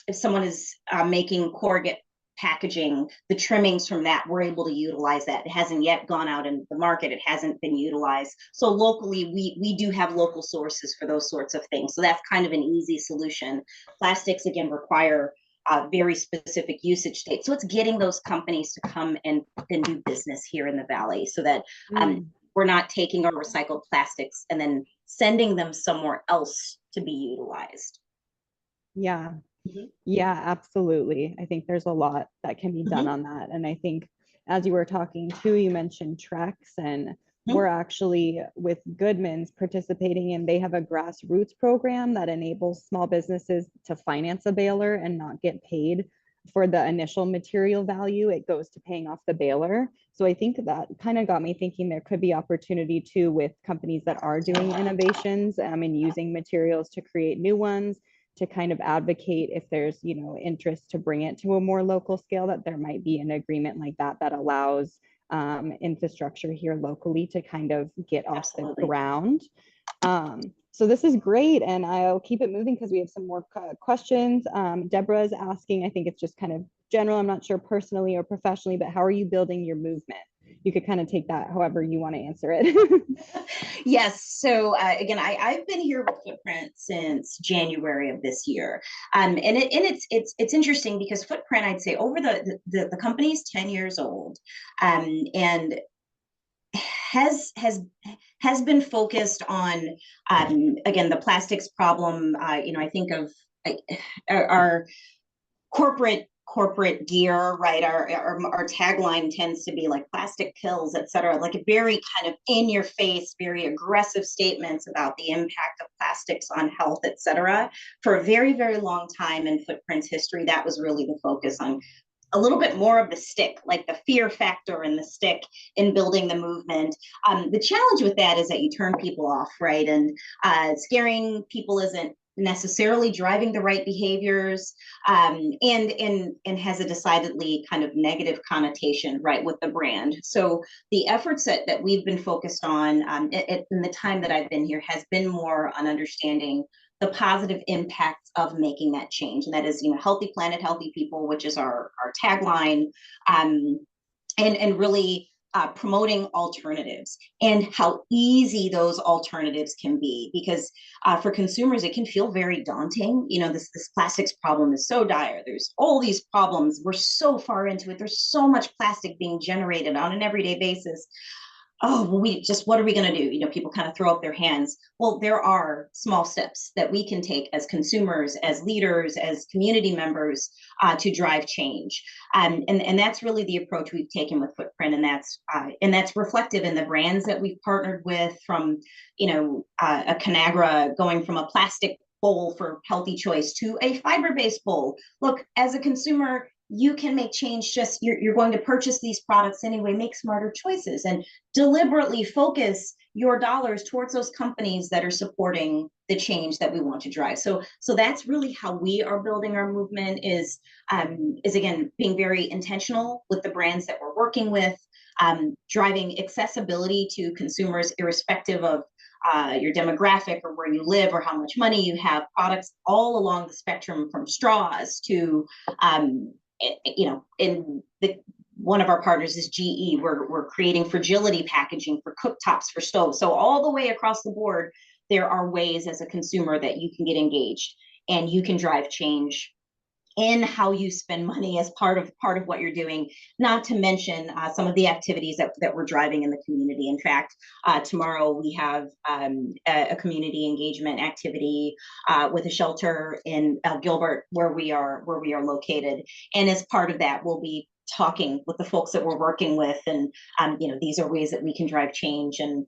If someone is making corrugate packaging, the trimmings from that, we're able to utilize that. It hasn't yet gone out in the market. It hasn't been utilized. So locally, we do have local sources for those sorts of things. So that's kind of an easy solution. Plastics, again, require very specific usage dates. So it's getting those companies to come and do business here in the Valley, so that we're not taking our recycled plastics and then sending them somewhere else to be utilized. Yeah. Yeah, absolutely. I think there's a lot that can be done on that. And I think as you were talking too, you mentioned Trex, and we're actually with Goodman's participating in, they have a grassroots program that enables small businesses to finance a baler and not get paid for the initial material value. It goes to paying off the baler. So I think that kind of got me thinking there could be opportunity too with companies that are doing innovations and using materials to create new ones, to kind of advocate if there's interest to bring it to a more local scale, that there might be an agreement like that allows infrastructure here locally to kind of get off the ground. So this is great, and I'll keep it moving because we have some more questions. Deborah's asking, I think it's just kind of general, I'm not sure personally or professionally, but how are you building your movement? You could kind of take that however you want to answer it. Yes. So again, I've been here with Footprint since January of this year, and it's interesting because Footprint, I'd say, over the company's 10 years old, and has been focused on, again, the plastics problem. I think of our corporate gear, right? Our tagline tends to be like plastic kills, et cetera, like a very kind of in your face, very aggressive statements about the impact of plastics on health, et cetera. For a very, very long time in Footprint's history, that was really the focus on a little bit more of the stick, like the fear factor and the stick in building the movement. The challenge with that is that you turn people off, right? And scaring people isn't necessarily driving the right behaviors, and has a decidedly kind of negative connotation, right, with the brand. So the efforts that we've been focused on in the time that I've been here has been more on understanding the positive impacts of making that change. And that is, healthy planet, healthy people, which is our tagline, and really promoting alternatives and how easy those alternatives can be. Because for consumers, it can feel very daunting. This plastics problem is so dire. There's all these problems. We're so far into it. There's so much plastic being generated on an everyday basis. Oh, well, what are we going to do? People kind of throw up their hands. Well, there are small steps that we can take as consumers, as leaders, as community members to drive change. And that's really the approach we've taken with Footprint. And that's reflective in the brands that we've partnered with, from, a Conagra going from a plastic bowl for healthy choice to a fiber-based bowl. Look, as a consumer, you can make change. Just you're going to purchase these products anyway. Make smarter choices and deliberately focus your dollars towards those companies that are supporting the change that we want to drive. So that's really how we are building our movement, is again being very intentional with the brands that we're working with, driving accessibility to consumers irrespective of your demographic or where you live or how much money you have. Products all along the spectrum, from straws to one of our partners is GE. We're creating fragility packaging for cooktops, for stoves. So all the way across the board, there are ways as a consumer that you can get engaged and you can drive change in how you spend money as part of what you're doing. Not to mention some of the activities that we're driving in the community. In fact, tomorrow we have a community engagement activity with a shelter in Gilbert, where we are located. And as part of that, we'll be talking with the folks that we're working with, and these are ways that we can drive change. And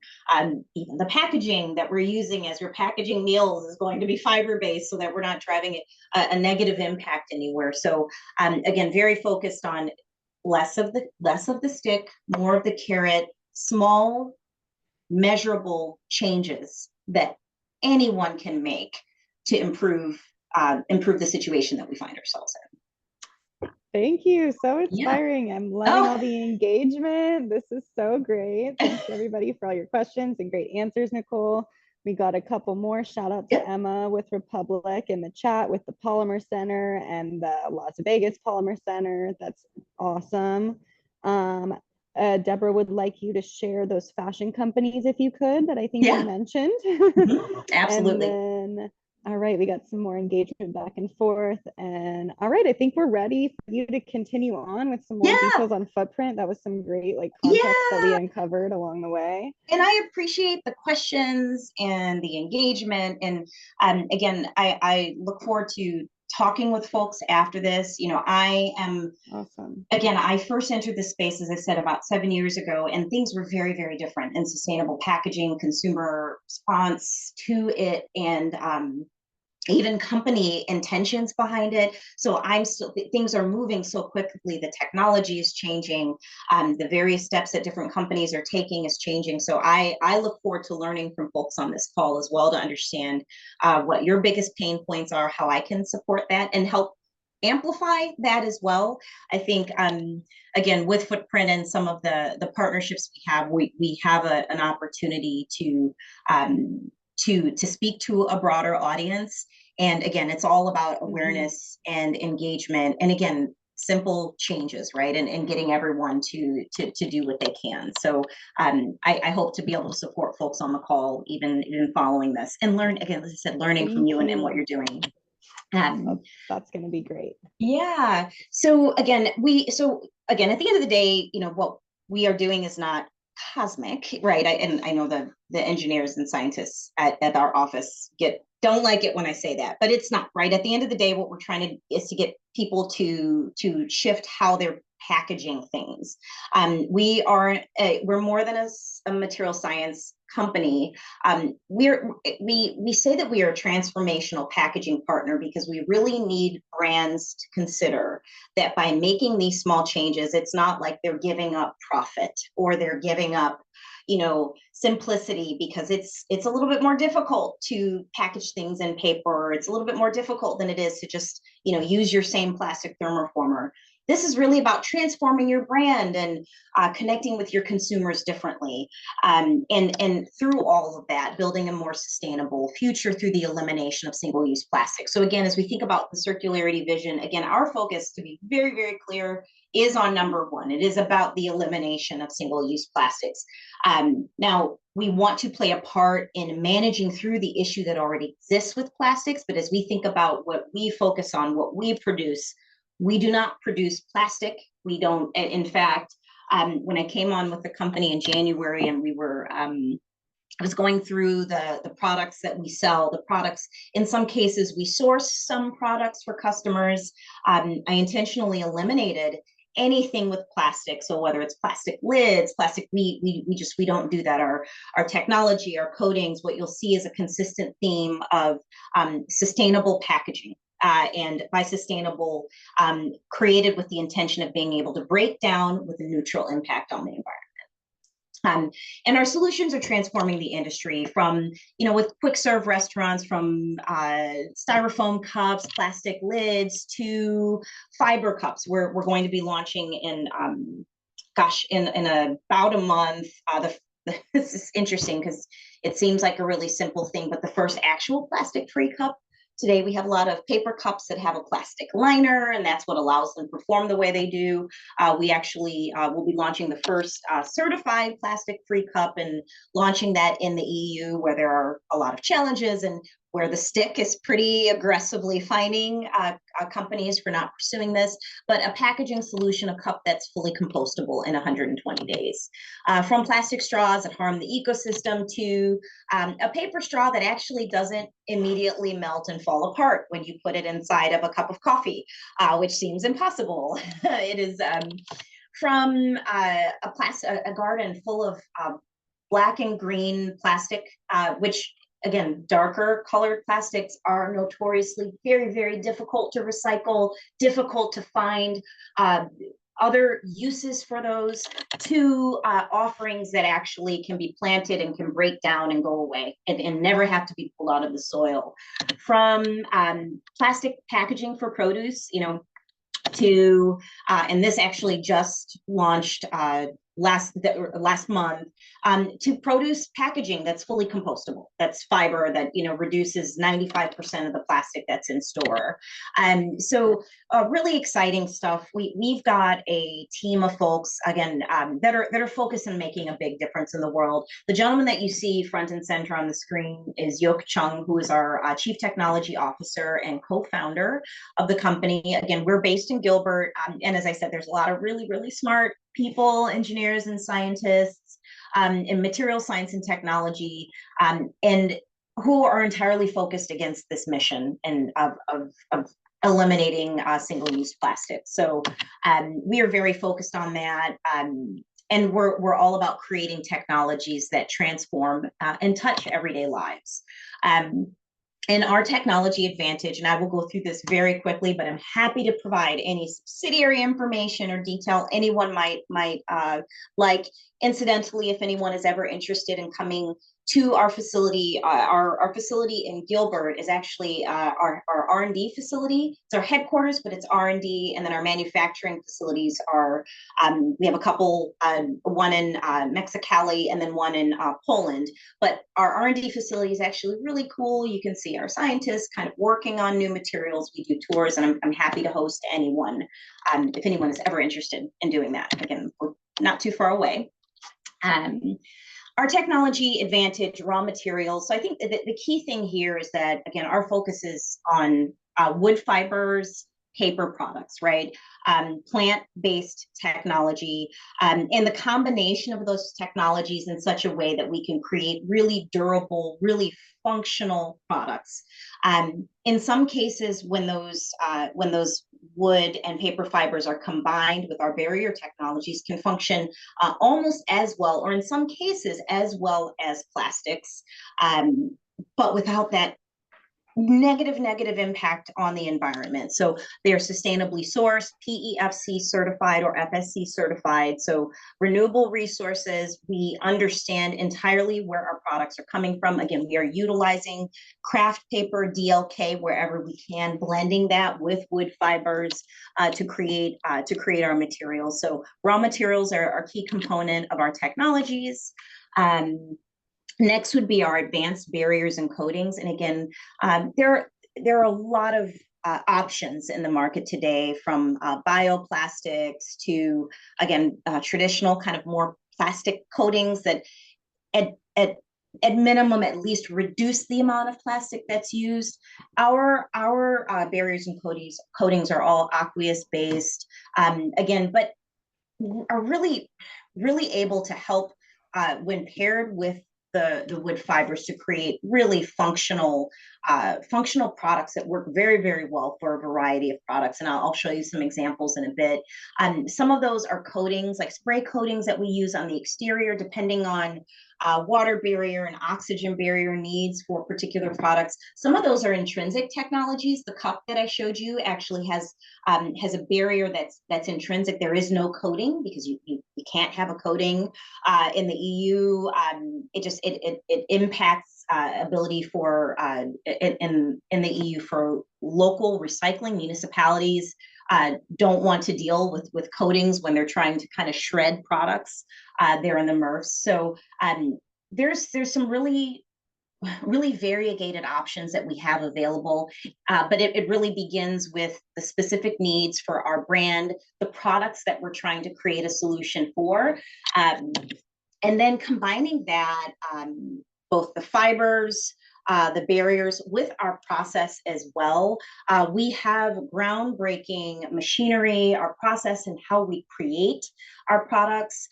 even the packaging that we're using as we're packaging meals is going to be fiber-based, so that we're not driving a negative impact anywhere. So again, very focused on less of the stick, more of the carrot, small measurable changes that anyone can make to improve the situation that we find ourselves in. Thank you. So inspiring. I'm loving all the engagement. This is so great. Thanks everybody for all your questions and great answers, Nicole. We got a couple more. Shout out to Emma with Republic in the chat with the Polymer Center and the Las Vegas Polymer Center. That's awesome. Deborah would like you to share those fashion companies if you could, that I think you mentioned. Absolutely. And then, all right, we got some more engagement back and forth. And all right, I think we're ready for you to continue on with some more details on Footprint. That was some great context that we uncovered along the way. And I appreciate the questions and the engagement. And again, I look forward to talking with folks after this. I am awesome. Again, I first entered this space, as I said, about 7 years ago, and things were very, very different in sustainable packaging, consumer response to it, and even company intentions behind it. So things are moving so quickly. The technology is changing. The various steps that different companies are taking is changing. So I look forward to learning from folks on this call as well, to understand what your biggest pain points are, how I can support that and help amplify that as well. I think, again, with Footprint and some of the partnerships we have an opportunity to speak to a broader audience. And again, it's all about awareness and engagement. And again, simple changes, right? And getting everyone to do what they can. So I hope to be able to support folks on the call, even following this, and learn, again, as I said, learning from you and what you're doing. That's going to be great. Yeah. So again, at the end of the day, what we are doing is not cosmic, right? And I know the engineers and scientists at our office don't like it when I say that, but it's not, right? At the end of the day, what we're trying to is to get people to shift how they're packaging things. We're more than a material science company. We say that we are a transformational packaging partner because we really need brands to consider that by making these small changes, it's not like they're giving up profit or they're giving up, simplicity, because it's a little bit more difficult to package things in paper. It's a little bit more difficult than it is to just, use your same plastic thermoformer. This is really about transforming your brand and connecting with your consumers differently. And through all of that, building a more sustainable future through the elimination of single-use plastic. So again, as we think about the circularity vision, again, our focus, to be very, very clear, is on number one. It is about the elimination of single-use plastics. Now, we want to play a part in managing through the issue that already exists with plastics. But as we think about what we focus on, what we produce, we do not produce plastic. We don't, in fact, when I came on with the company in January and I was going through the products that we sell, the products, in some cases, we source some products for customers. I intentionally eliminated anything with plastic. So whether it's plastic lids, plastic, we don't do that. Our technology, our coatings, what you'll see is a consistent theme of sustainable packaging. And by sustainable, created with the intention of being able to break down with a neutral impact on the environment. And our solutions are transforming the industry from, with quick serve restaurants, from styrofoam cups, plastic lids, to fiber cups. We're going to be launching in about a month. This is interesting because it seems like a really simple thing, but the first actual plastic-free cup. Today, we have a lot of paper cups that have a plastic liner, and that's what allows them to perform the way they do. We actually will be launching the first certified plastic-free cup and launching that in the EU, where there are a lot of challenges and where the stick is pretty aggressively fining companies for not pursuing this, but a packaging solution, a cup that's fully compostable in 120 days. From plastic straws that harm the ecosystem to a paper straw that actually doesn't immediately melt and fall apart when you put it inside of a cup of coffee, which seems impossible. It is from a garden full of black and green plastic, which, again, darker colored plastics are notoriously very, very difficult to recycle, difficult to find other uses for those, to offerings that actually can be planted and can break down and go away and never have to be pulled out of the soil. From plastic packaging for produce, to, and this actually just launched last month, to produce packaging that's fully compostable, that's fiber, that reduces 95% of the plastic that's in store. So really exciting stuff. We've got a team of folks, again, that are focused on making a big difference in the world. The gentleman that you see front and center on the screen is Yok Chung, who is our Chief Technology Officer and co-founder of the company. Again, we're based in Gilbert, and as I said, there's a lot of really, really smart people, engineers and scientists in material science and technology, and who are entirely focused against this mission and of eliminating single-use plastic. So we are very focused on that. And we're all about creating technologies that transform and touch everyday lives. And our technology advantage, and I will go through this very quickly, but I'm happy to provide any subsidiary information or detail anyone might like. Incidentally, if anyone is ever interested in coming to our facility, our facility in Gilbert is actually our R&D facility. It's our headquarters, but it's R&D, and then our manufacturing facilities are, we have a couple, one in Mexicali and then one in Poland. But our R&D facility is actually really cool. You can see our scientists kind of working on new materials. We do tours, and I'm happy to host anyone if anyone is ever interested in doing that. Again, we're not too far away. Our technology advantage, raw materials. So I think the key thing here is that, again, our focus is on wood fibers, paper products, right? Plant-based technology, and the combination of those technologies in such a way that we can create really durable, really functional products. In some cases, when those wood and paper fibers are combined with our barrier technologies, can function almost as well, or in some cases as well as plastics, but without that negative impact on the environment. So they are sustainably sourced, PEFC certified or FSC certified. So renewable resources, we understand entirely where our products are coming from. Again, we are utilizing craft paper, DLK, wherever we can, blending that with wood fibers to create our materials. So raw materials are a key component of our technologies. Next would be our advanced barriers and coatings. And again, there are a lot of options in the market today, from bioplastics to, again, traditional kind of more plastic coatings that at minimum at least reduce the amount of plastic that's used. Our barriers and coatings are all aqueous based, again, but are really able to help when paired with the wood fibers to create really functional products that work very, very well for a variety of products. And I'll show you some examples in a bit. Some of those are coatings, like spray coatings that we use on the exterior, depending on water barrier and oxygen barrier needs for particular products. Some of those are intrinsic technologies. The cup that I showed you actually has a barrier that's intrinsic. There is no coating because you can't have a coating in the EU. It impacts ability for in the EU for local recycling. Municipalities don't want to deal with coatings when they're trying to kind of shred products there in the MRFs. So there's some really variegated options that we have available, but it really begins with the specific needs for our brand, the products that we're trying to create a solution for, and then combining that, both the fibers, the barriers with our process as well. We have groundbreaking machinery, our process, and how we create our products.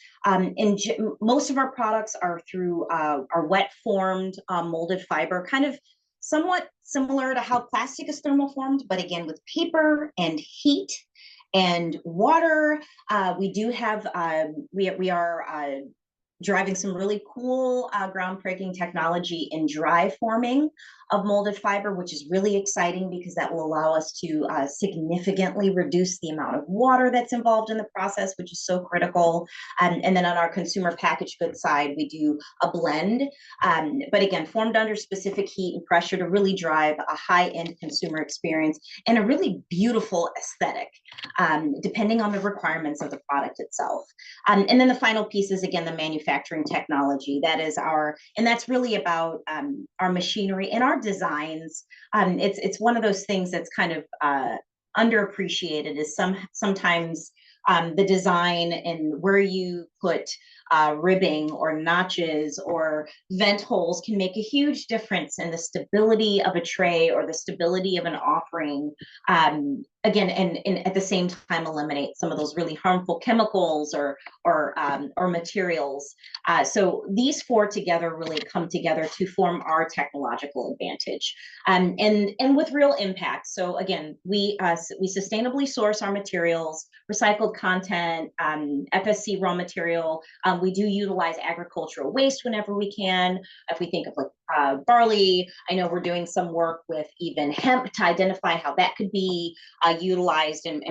Most of our products are through our wet formed molded fiber, kind of somewhat similar to how plastic is thermoformed, but again, with paper and heat and water. We do have, we are driving some really cool groundbreaking technology in dry forming of molded fiber, which is really exciting because that will allow us to significantly reduce the amount of water that's involved in the process, which is so critical. And then on our consumer packaged goods side, we do a blend, but again, formed under specific heat and pressure to really drive a high-end consumer experience and a really beautiful aesthetic, depending on the requirements of the product itself. And then the final piece is, again, the manufacturing technology. And that's really about our machinery and our designs. It's one of those things that's kind of underappreciated, is sometimes the design and where you put ribbing or notches or vent holes can make a huge difference in the stability of a tray or the stability of an offering. Again, and at the same time eliminate some of those really harmful chemicals or materials. So these four together really come together to form our technological advantage, and with real impact. So again, we sustainably source our materials, recycled content, FSC raw material. We do utilize agricultural waste whenever we can. If we think of like barley, I know we're doing some work with even hemp to identify how that could be utilized and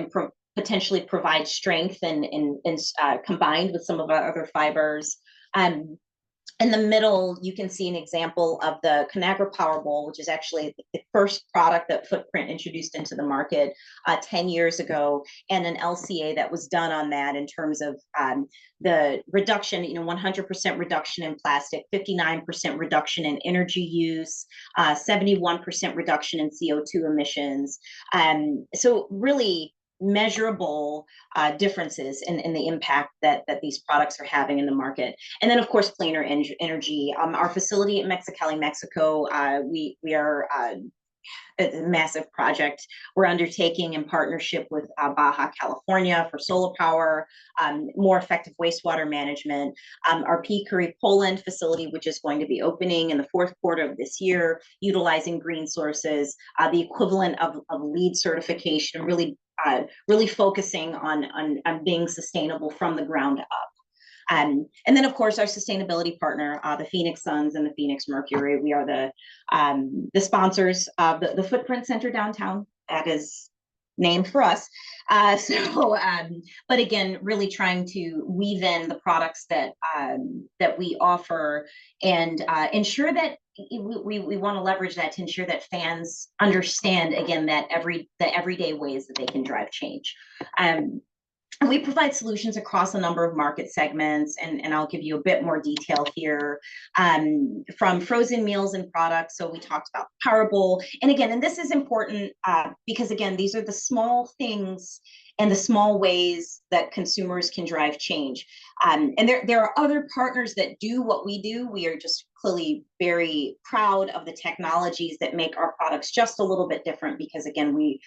potentially provide strength and combined with some of our other fibers. In the middle, you can see an example of the Conagra Power Bowl, which is actually the first product that Footprint introduced into the market 10 years ago, and an LCA that was done on that in terms of the reduction, 100% reduction in plastic, 59% reduction in energy use, 71% reduction in CO2 emissions. So really measurable differences in the impact that these products are having in the market. And then, of course, cleaner energy. Our facility in Mexicali, Mexico, we are it's a massive project we're undertaking in partnership with Baja California for solar power, more effective wastewater management, our P. Curry, Poland facility, which is going to be opening in the fourth quarter of this year, utilizing green sources, the equivalent of LEED certification, really focusing on being sustainable from the ground up. And then, of course, our sustainability partner, the Phoenix Suns and the Phoenix Mercury. We are the sponsors of the Footprint Center downtown. That is named for us. But again, really trying to weave in the products that we offer and ensure that we want to leverage that to ensure that fans understand, again, that the everyday ways that they can drive change. We provide solutions across a number of market segments, and I'll give you a bit more detail here, from frozen meals and products. So we talked about Power Bowl, and this is important because, again, these are the small things and the small ways that consumers can drive change. And there are other partners that do what we do. We are just clearly very proud of the technologies that make our products just a little bit different, because, again, we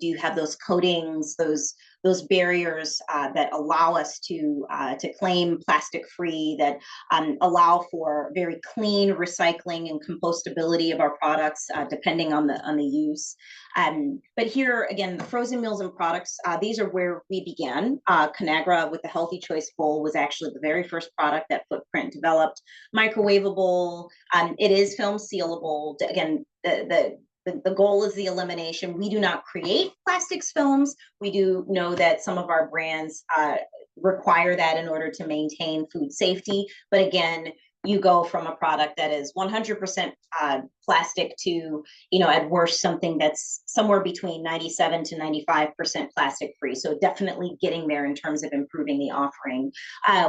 do have those coatings, those barriers that allow us to claim plastic free, that allow for very clean recycling and compostability of our products, depending on the use. But here again, the frozen meals and products, these are where we began. Conagra with the Healthy Choice Bowl was actually the very first product that Footprint developed. Microwavable, it is film sealable. Again, the goal is the elimination. We do not create plastics films. We do know that some of our brands require that in order to maintain food safety. But again, you go from a product that is 100% plastic to, at worst, something that's somewhere between 97 to 95% plastic free. So definitely getting there in terms of improving the offering.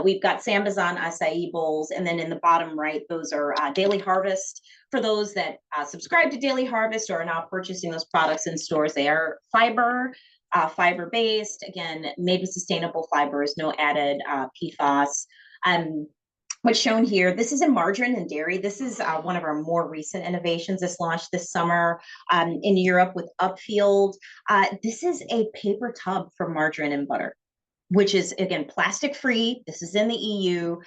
We've got Sambazon acai bowls, and then in the bottom right, those are Daily Harvest. For those that subscribe to Daily Harvest or are now purchasing those products in stores, they are fiber-based, again, made with sustainable fibers, no added PFAS. What's shown here, this is in margarine and dairy. This is one of our more recent innovations. This launched this summer in Europe with Upfield. This is a paper tub for margarine and butter, which is, again, plastic free. This is in the EU.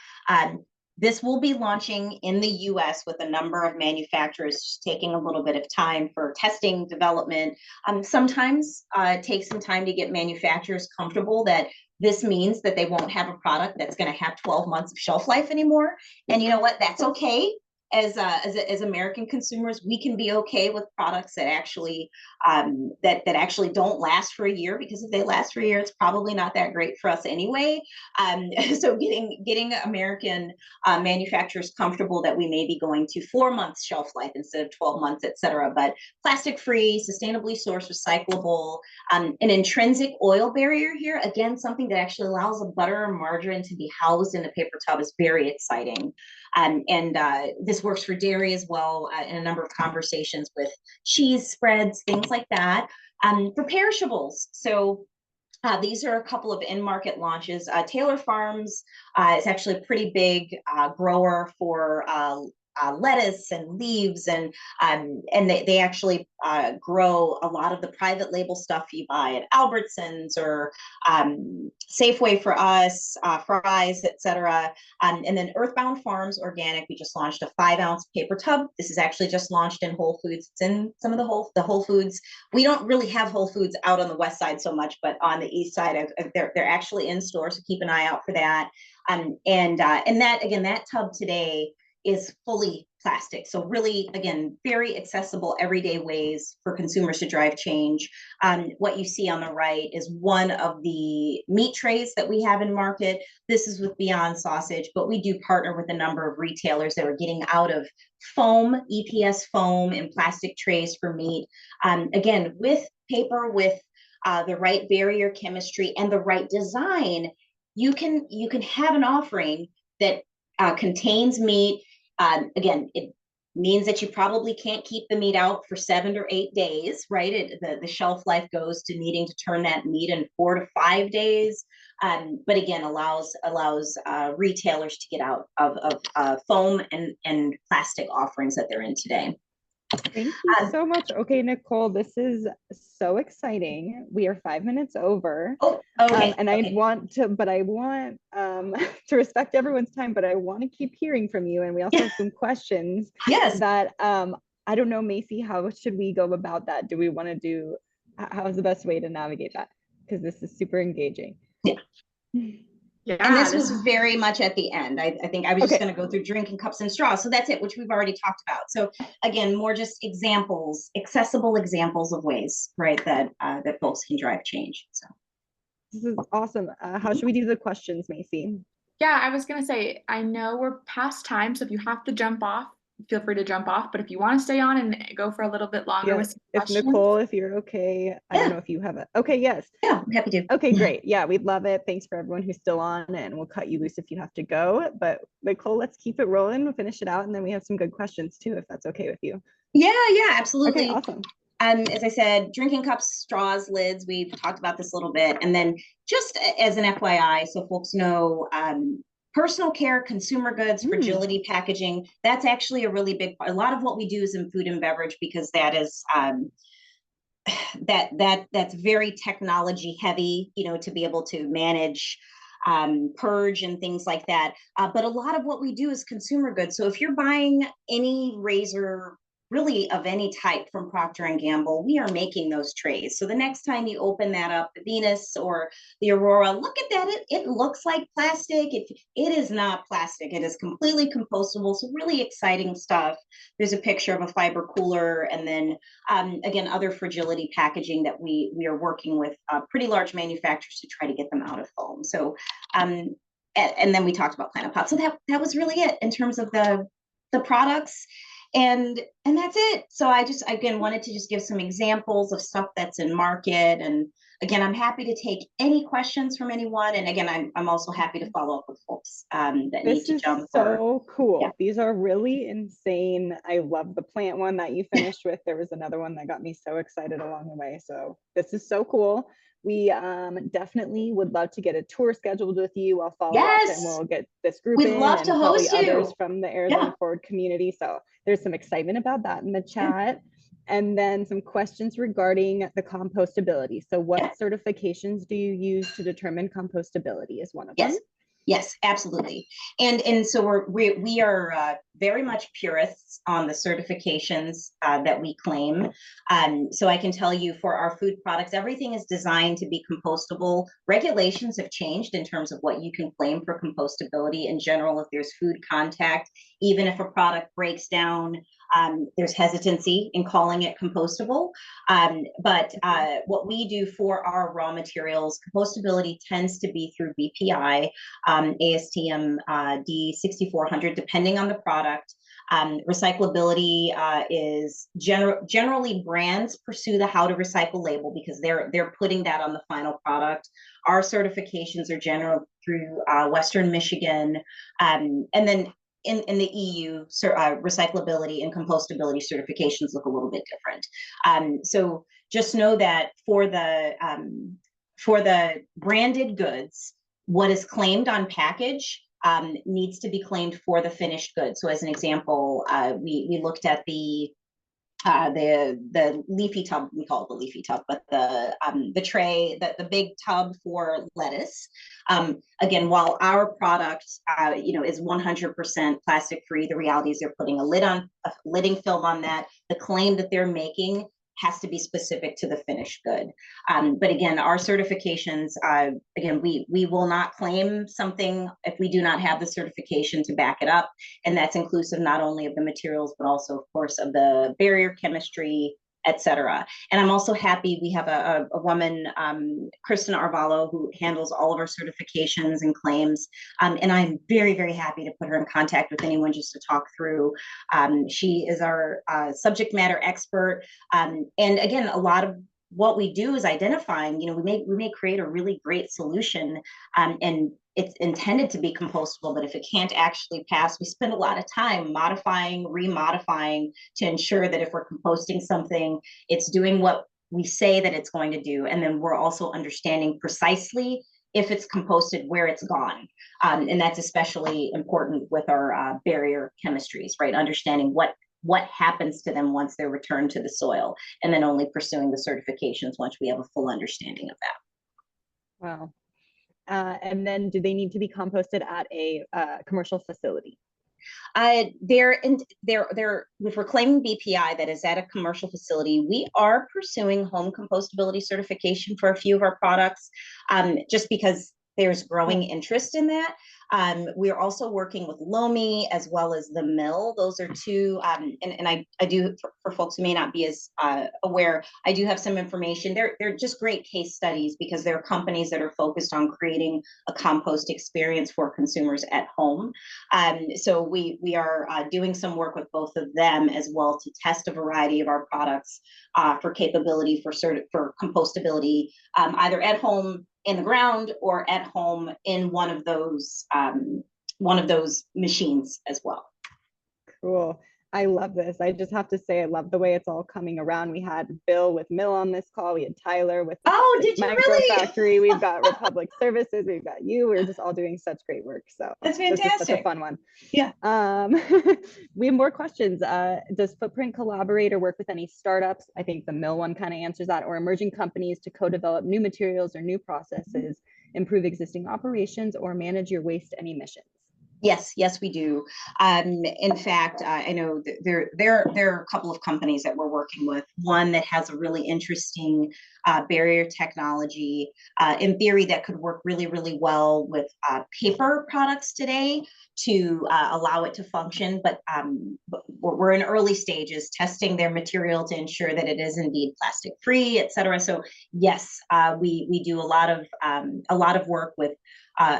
This will be launching in the US with a number of manufacturers, just taking a little bit of time for testing, development. Sometimes it takes some time to get manufacturers comfortable that this means that they won't have a product that's going to have 12 months of shelf life anymore. And you know what? That's okay. As American consumers, we can be okay with products that actually that actually don't last for a year, because if they last for a year, it's probably not that great for us anyway. So getting American manufacturers comfortable that we may be going to 4 months shelf life instead of 12 months, et cetera. But plastic free, sustainably sourced, recyclable, an intrinsic oil barrier here. Again, something that actually allows the butter or margarine to be housed in a paper tub is very exciting. This works for dairy as well, in a number of conversations with cheese spreads, things like that. For perishables, so these are a couple of in-market launches. Taylor Farms is actually a pretty big grower for lettuce and leaves, and they actually grow a lot of the private label stuff you buy at Albertsons or Safeway for us, Fry's, etc. And then Earthbound Farms Organic, we just launched a 5-ounce paper tub. This is actually just launched in Whole Foods. It's in some of the Whole Foods. We don't really have Whole Foods out on the west side so much, but on the east side, they're actually in store, so keep an eye out for that. And that, again, that tub today is fully plastic. So really, again, very accessible everyday ways for consumers to drive change. What you see on the right is one of the meat trays that we have in market. This is with Beyond Sausage, but we do partner with a number of retailers that are getting out of foam, EPS foam, and plastic trays for meat. Again, with paper, with the right barrier chemistry and the right design, you can have an offering that contains meat. Again, it means that you probably can't keep the meat out for 7 or 8 days, right? The shelf life goes to needing to turn that meat in 4 to 5 days. But again, allows retailers to get out of foam and plastic offerings that they're in today. Thank you so much. Okay, Nicole, this is so exciting. We are 5 minutes over. Oh, okay. And I want to to respect everyone's time, but I want to keep hearing from you. And we also have some questions Yes. that I don't know, Macy, how should we go about that? Do we want to do, how's the best way to navigate that? Because this is super engaging. Yeah. Yeah, And this was very much at the end. I think I was just Okay. going to go through drinking cups and straws. So that's it, which we've already talked about. So again, more just examples, accessible examples of ways, right, that that folks can drive change. So This is awesome. How should we do the questions, Macy? Yeah, I was gonna say, I know we're past time, so if you have to jump off, feel free to jump off. But if you want to stay on and go for a little bit longer Yeah, with some if questions, Nicole, if you're okay, I don't Yeah. know if you have it. Okay, yes. yeah, I'm happy to. Okay, great. Yeah, we'd love it. Thanks for everyone who's still on, and we'll cut you loose if you have to go. But Nicole, let's keep it rolling. We'll finish it out, and then we have some good questions too, if that's okay with you. Yeah, absolutely. Okay, awesome. As I said, drinking cups, straws, lids, we've talked about this a little bit. And then just as an FYI, so folks know, personal care, consumer goods, fragility packaging, that's actually a really big part. A lot of what we do is in food and beverage because that is that's very technology heavy, you know, to be able to manage purge and things like that. But a lot of what we do is consumer goods. So if you're buying any razor, really of any type from Procter and Gamble, we are making those trays. So the next time you open that up, the Venus or the Aurora, look at that. It looks like plastic. It is not plastic. It is completely compostable. So really exciting stuff. There's a picture of a fiber cooler, and then again, other fragility packaging that we are working with pretty large manufacturers to try to get them out of foam. So and then we talked about Planet Pot. So that was really it in terms of the products. And that's it. So I just, again, wanted to just give some examples of stuff that's in market. And again, I'm happy to take any questions from anyone. And again, I'm also happy to follow up with folks that need to jump. This is so cool. Yeah. These are really insane. I love the plant one that you finished with. There was another one that got me so excited along the way. So this is so cool. We definitely would love to get a tour scheduled with you. I'll follow up and we'll get this group We'd in love and to probably host you. others from the Arizona Forward community. So there's some excitement about that in the chat. And then some questions regarding the compostability. So what certifications do you use to determine compostability is one of them? Yes, absolutely. And so we are very much purists on the certifications that we claim. So I can tell you for our food products, everything is designed to be compostable. Regulations have changed in terms of what you can claim for compostability in general. If there's food contact, even if a product breaks down, there's hesitancy in calling it compostable. But what we do for our raw materials, compostability tends to be through BPI, ASTM D6400, depending on the product. Recyclability is generally brands pursue the how to recycle label because they're putting that on the final product. Our certifications are general through Western Michigan, and then in the EU, recyclability and compostability certifications look a little bit different. So just know that for the branded goods, what is claimed on package needs to be claimed for the finished good. So as an example, we looked at the leafy tub, we call it the leafy tub, but the tray, the big tub for lettuce. Again, while our product, is 100% plastic free, the reality is they're putting a lidding film on that. The claim that they're making has to be specific to the finished good. But again, our certifications, again, we will not claim something if we do not have the certification to back it up. And that's inclusive not only of the materials, but also, of course, of the barrier chemistry, et cetera. And I'm also happy we have a woman, Kristen Arvalo, who handles all of our certifications and claims. And I'm very, very happy to put her in contact with anyone just to talk through. She is our subject matter expert. And again, a lot of what we do is identifying, we may create a really great solution, and it's intended to be compostable, but if it can't actually pass, we spend a lot of time modifying, remodifying to ensure that if we're composting something, it's doing what we say that it's going to do. And then we're also understanding precisely if it's composted, where it's gone. And that's especially important with our barrier chemistries, right? Understanding what what happens to them once they're returned to the soil, and then only pursuing the certifications once we have a full understanding of that. Wow. And then do they need to be composted at a commercial facility? They're if we're claiming BPI that is at a commercial facility, we are pursuing home compostability certification for a few of our products, just because there's growing interest in that. We're also working with Lomi as well as the mill. Those are two, and I do, for folks who may not be as aware, I do have some information. They're just great case studies because they're companies that are focused on creating a compost experience for consumers at home. So we are doing some work with both of them as well to test a variety of our products for capability for compostability, either at home in the ground or at home in one of those machines as well. Cool. I love this. I just have to say, I love the way it's all coming around. We had Bill with Mill on this call. We had Tyler with Did you Micro really? Factory. We've got Republic Services. We've got you. We're just all doing such great work. So That's this is such a fantastic. fun one. Yeah. We have more questions. Does Footprint collaborate or work with any startups? I think the Mill one kind of answers that, or emerging companies to co-develop new materials or new processes, improve existing operations, or manage your waste and emissions? Yes, we do. In fact, I know there are a couple of companies that we're working with. One that has a really interesting barrier technology, in theory, that could work really, really well with paper products today to allow it to function. But we're in early stages testing their material to ensure that it is indeed plastic free, et cetera. So yes, we do a lot of work with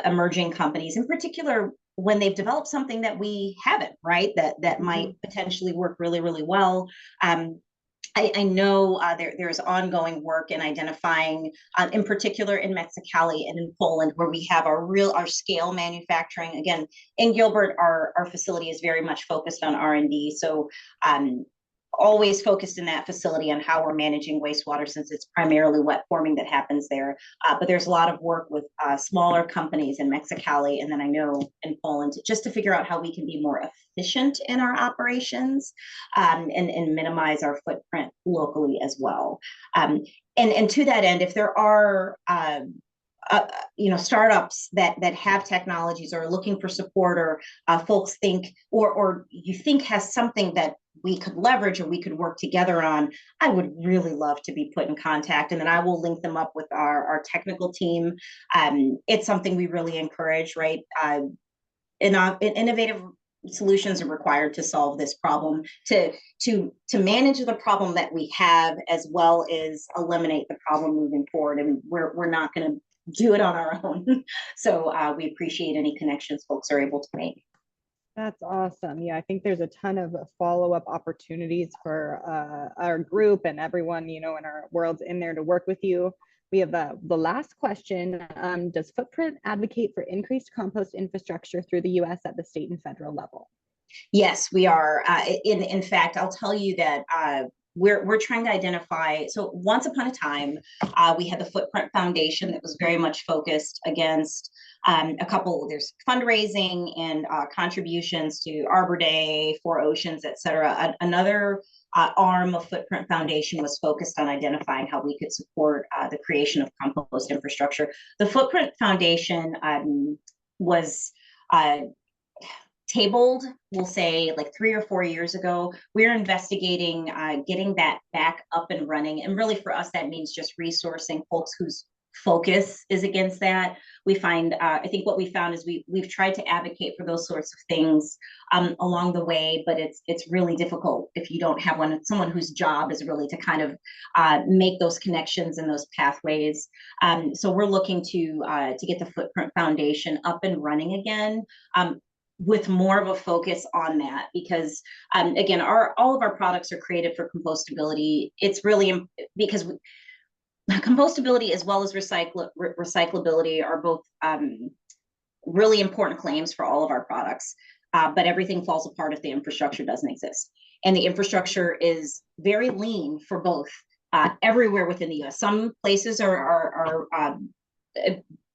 emerging companies, in particular when they've developed something that we haven't, right? That might potentially work really, really well. I know there's ongoing work in identifying, in particular in Mexicali and in Poland, where we have our scale manufacturing. Again, in Gilbert, our facility is very much focused on R&D. So always focused in that facility on how we're managing wastewater, since it's primarily wet forming that happens there. But there's a lot of work with smaller companies in Mexicali, and then I know in Poland, just to figure out how we can be more efficient in our operations, and minimize our footprint locally as well. And to that end, if there are startups that have technologies or are looking for support, or folks think or you think has something that we could leverage or we could work together on, I would really love to be put in contact, and then I will link them up with our technical team. It's something we really encourage, right? Innovative solutions are required to solve this problem, to manage the problem that we have, as well as eliminate the problem moving forward. And we're not going to do it on our own. So we appreciate any connections folks are able to make. That's awesome. Yeah, I think there's a ton of follow-up opportunities for our group and everyone, in our worlds in there to work with you. We have the last question. Does Footprint advocate for increased compost infrastructure through the US at the state and federal level? Yes, we are. In fact, I'll tell you that we're trying to identify. So once upon a time, we had the Footprint Foundation that was very much focused against there's fundraising and contributions to Arbor Day, Four Oceans, et cetera. Another arm of Footprint Foundation was focused on identifying how we could support the creation of compost infrastructure. The Footprint Foundation was tabled, we'll say, like 3 or 4 years ago. We're investigating getting that back up and running. And really for us, that means just resourcing folks whose focus is against that. We find, I think what we found is we've tried to advocate for those sorts of things along the way, but it's really difficult if you don't have someone whose job is really to kind of make those connections and those pathways. So we're looking to get the Footprint Foundation up and running again, with more of a focus on that, because again, all of our products are created for compostability. It's really because compostability as well as recyclability are both really important claims for all of our products. But everything falls apart if the infrastructure doesn't exist. And the infrastructure is very lean for both everywhere within the US. Some places are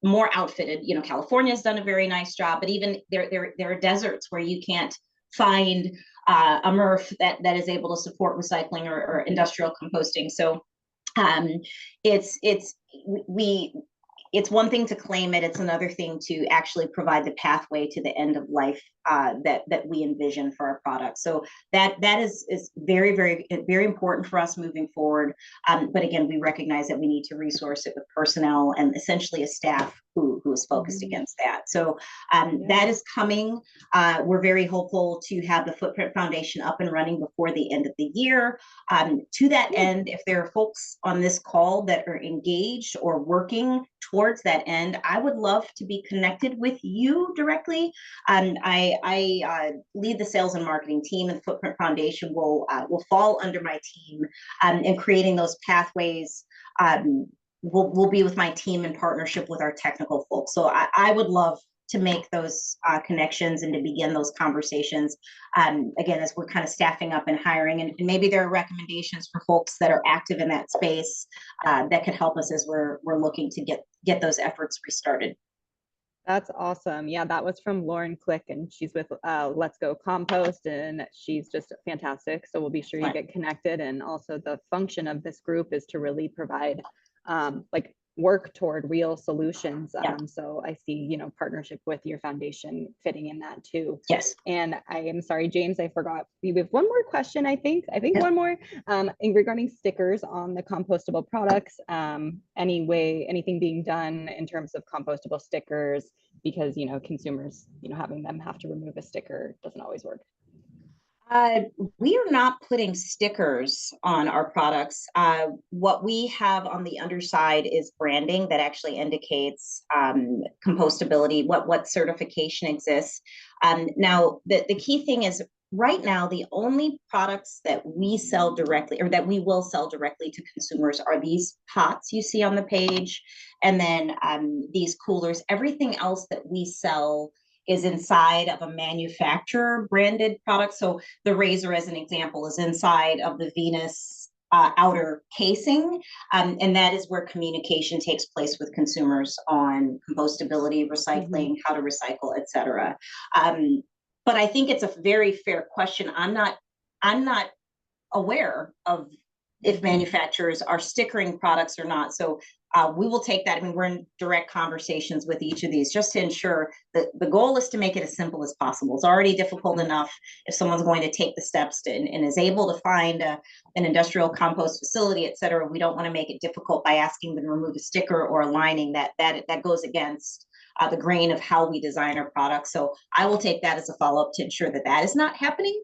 more outfitted. California has done a very nice job, but even there are deserts where you can't find a MRF that is able to support recycling or industrial composting. So it's one thing to claim it. It's another thing to actually provide the pathway to the end of life that we envision for our products. So that is very, very, very important for us moving forward. But again, we recognize that we need to resource it with personnel and essentially a staff who is focused against that. So that is coming. We're very hopeful to have the Footprint Foundation up and running before the end of the year. To that end, if there are folks on this call that are engaged or working towards that end, I would love to be connected with you directly. I lead the sales and marketing team, and the Footprint Foundation will fall under my team in creating those pathways. We'll be with my team in partnership with our technical folks. So I would love to make those connections and to begin those conversations. Again, as we're kind of staffing up and hiring, and maybe there are recommendations for folks that are active in that space that could help us as we're looking to get those efforts restarted. That's awesome. Yeah, that was from Lauren Click, and she's with Let's Go Compost, and she's just fantastic. So we'll be sure you get connected. And also the function of this group is to really provide like work toward real solutions. So I see, partnership with your foundation fitting in that too. Yes. And I am sorry, James, I forgot. We have one more question, I think one more regarding stickers on the compostable products. Anything being done in terms of compostable stickers, because, consumers, having them have to remove a sticker doesn't always work. We are not putting stickers on our products. What we have on the underside is branding that actually indicates compostability, what certification exists. Now, the key thing is right now, the only products that we sell directly or that we will sell directly to consumers are these pots you see on the page, and then these coolers. Everything else that we sell is inside of a manufacturer branded product. So the razor, as an example, is inside of the Venus outer casing. And that is where communication takes place with consumers on compostability, recycling, how to recycle, et cetera. But I think it's a very fair question. I'm not aware of if manufacturers are stickering products or not. So we will take that. I mean, we're in direct conversations with each of these just to ensure that the goal is to make it as simple as possible. It's already difficult enough if someone's going to take the steps and is able to find an industrial compost facility, et cetera. We don't want to make it difficult by asking them to remove a sticker or a lining that goes against the grain of how we design our products. So I will take that as a follow-up to ensure that is not happening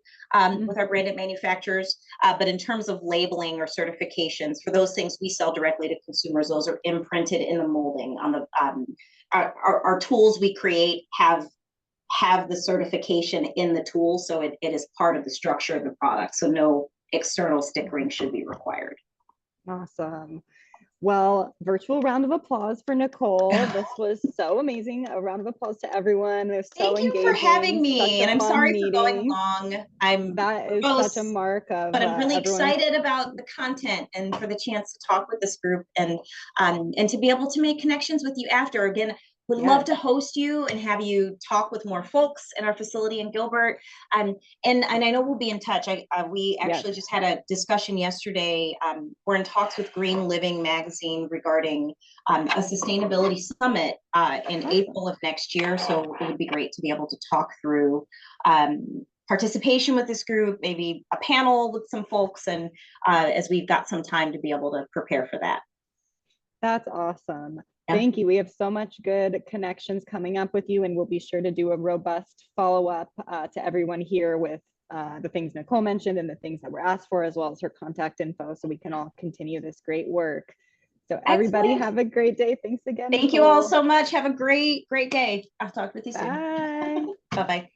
with our branded manufacturers. But in terms of labeling or certifications, for those things we sell directly to consumers, those are imprinted in the molding on the our tools we create have the certification in the tool, so it is part of the structure of the product. So no external stickering should be required. Awesome. Well, virtual round of applause for Nicole. This was so amazing. A round of applause to everyone. It was so Thank you engaging. for having me, and I'm sorry for going meeting. long. That is gross, such a mark of. but I'm really everyone. excited about the content and for the chance to talk with this group and to be able to make connections with you after. Again, would love to host you and have you talk with more folks in our facility in Gilbert. And I know we'll be in touch. We actually just had a discussion yesterday. We're in talks with Green Living Magazine regarding a sustainability summit in April of next year. So it would be great to be able to talk through participation with this group, maybe a panel with some folks, and as we've got some time to be able to prepare for that. That's awesome. Thank you. We have so much good connections coming up with you, and we'll be sure to do a robust follow-up to everyone here with the things Nicole mentioned and the things that were asked for, as well as her contact info, so we can all continue this great work. So everybody have a great day. Thanks again. Thank you all so much. Have a great day. I'll talk with you soon. Bye. Bye-bye.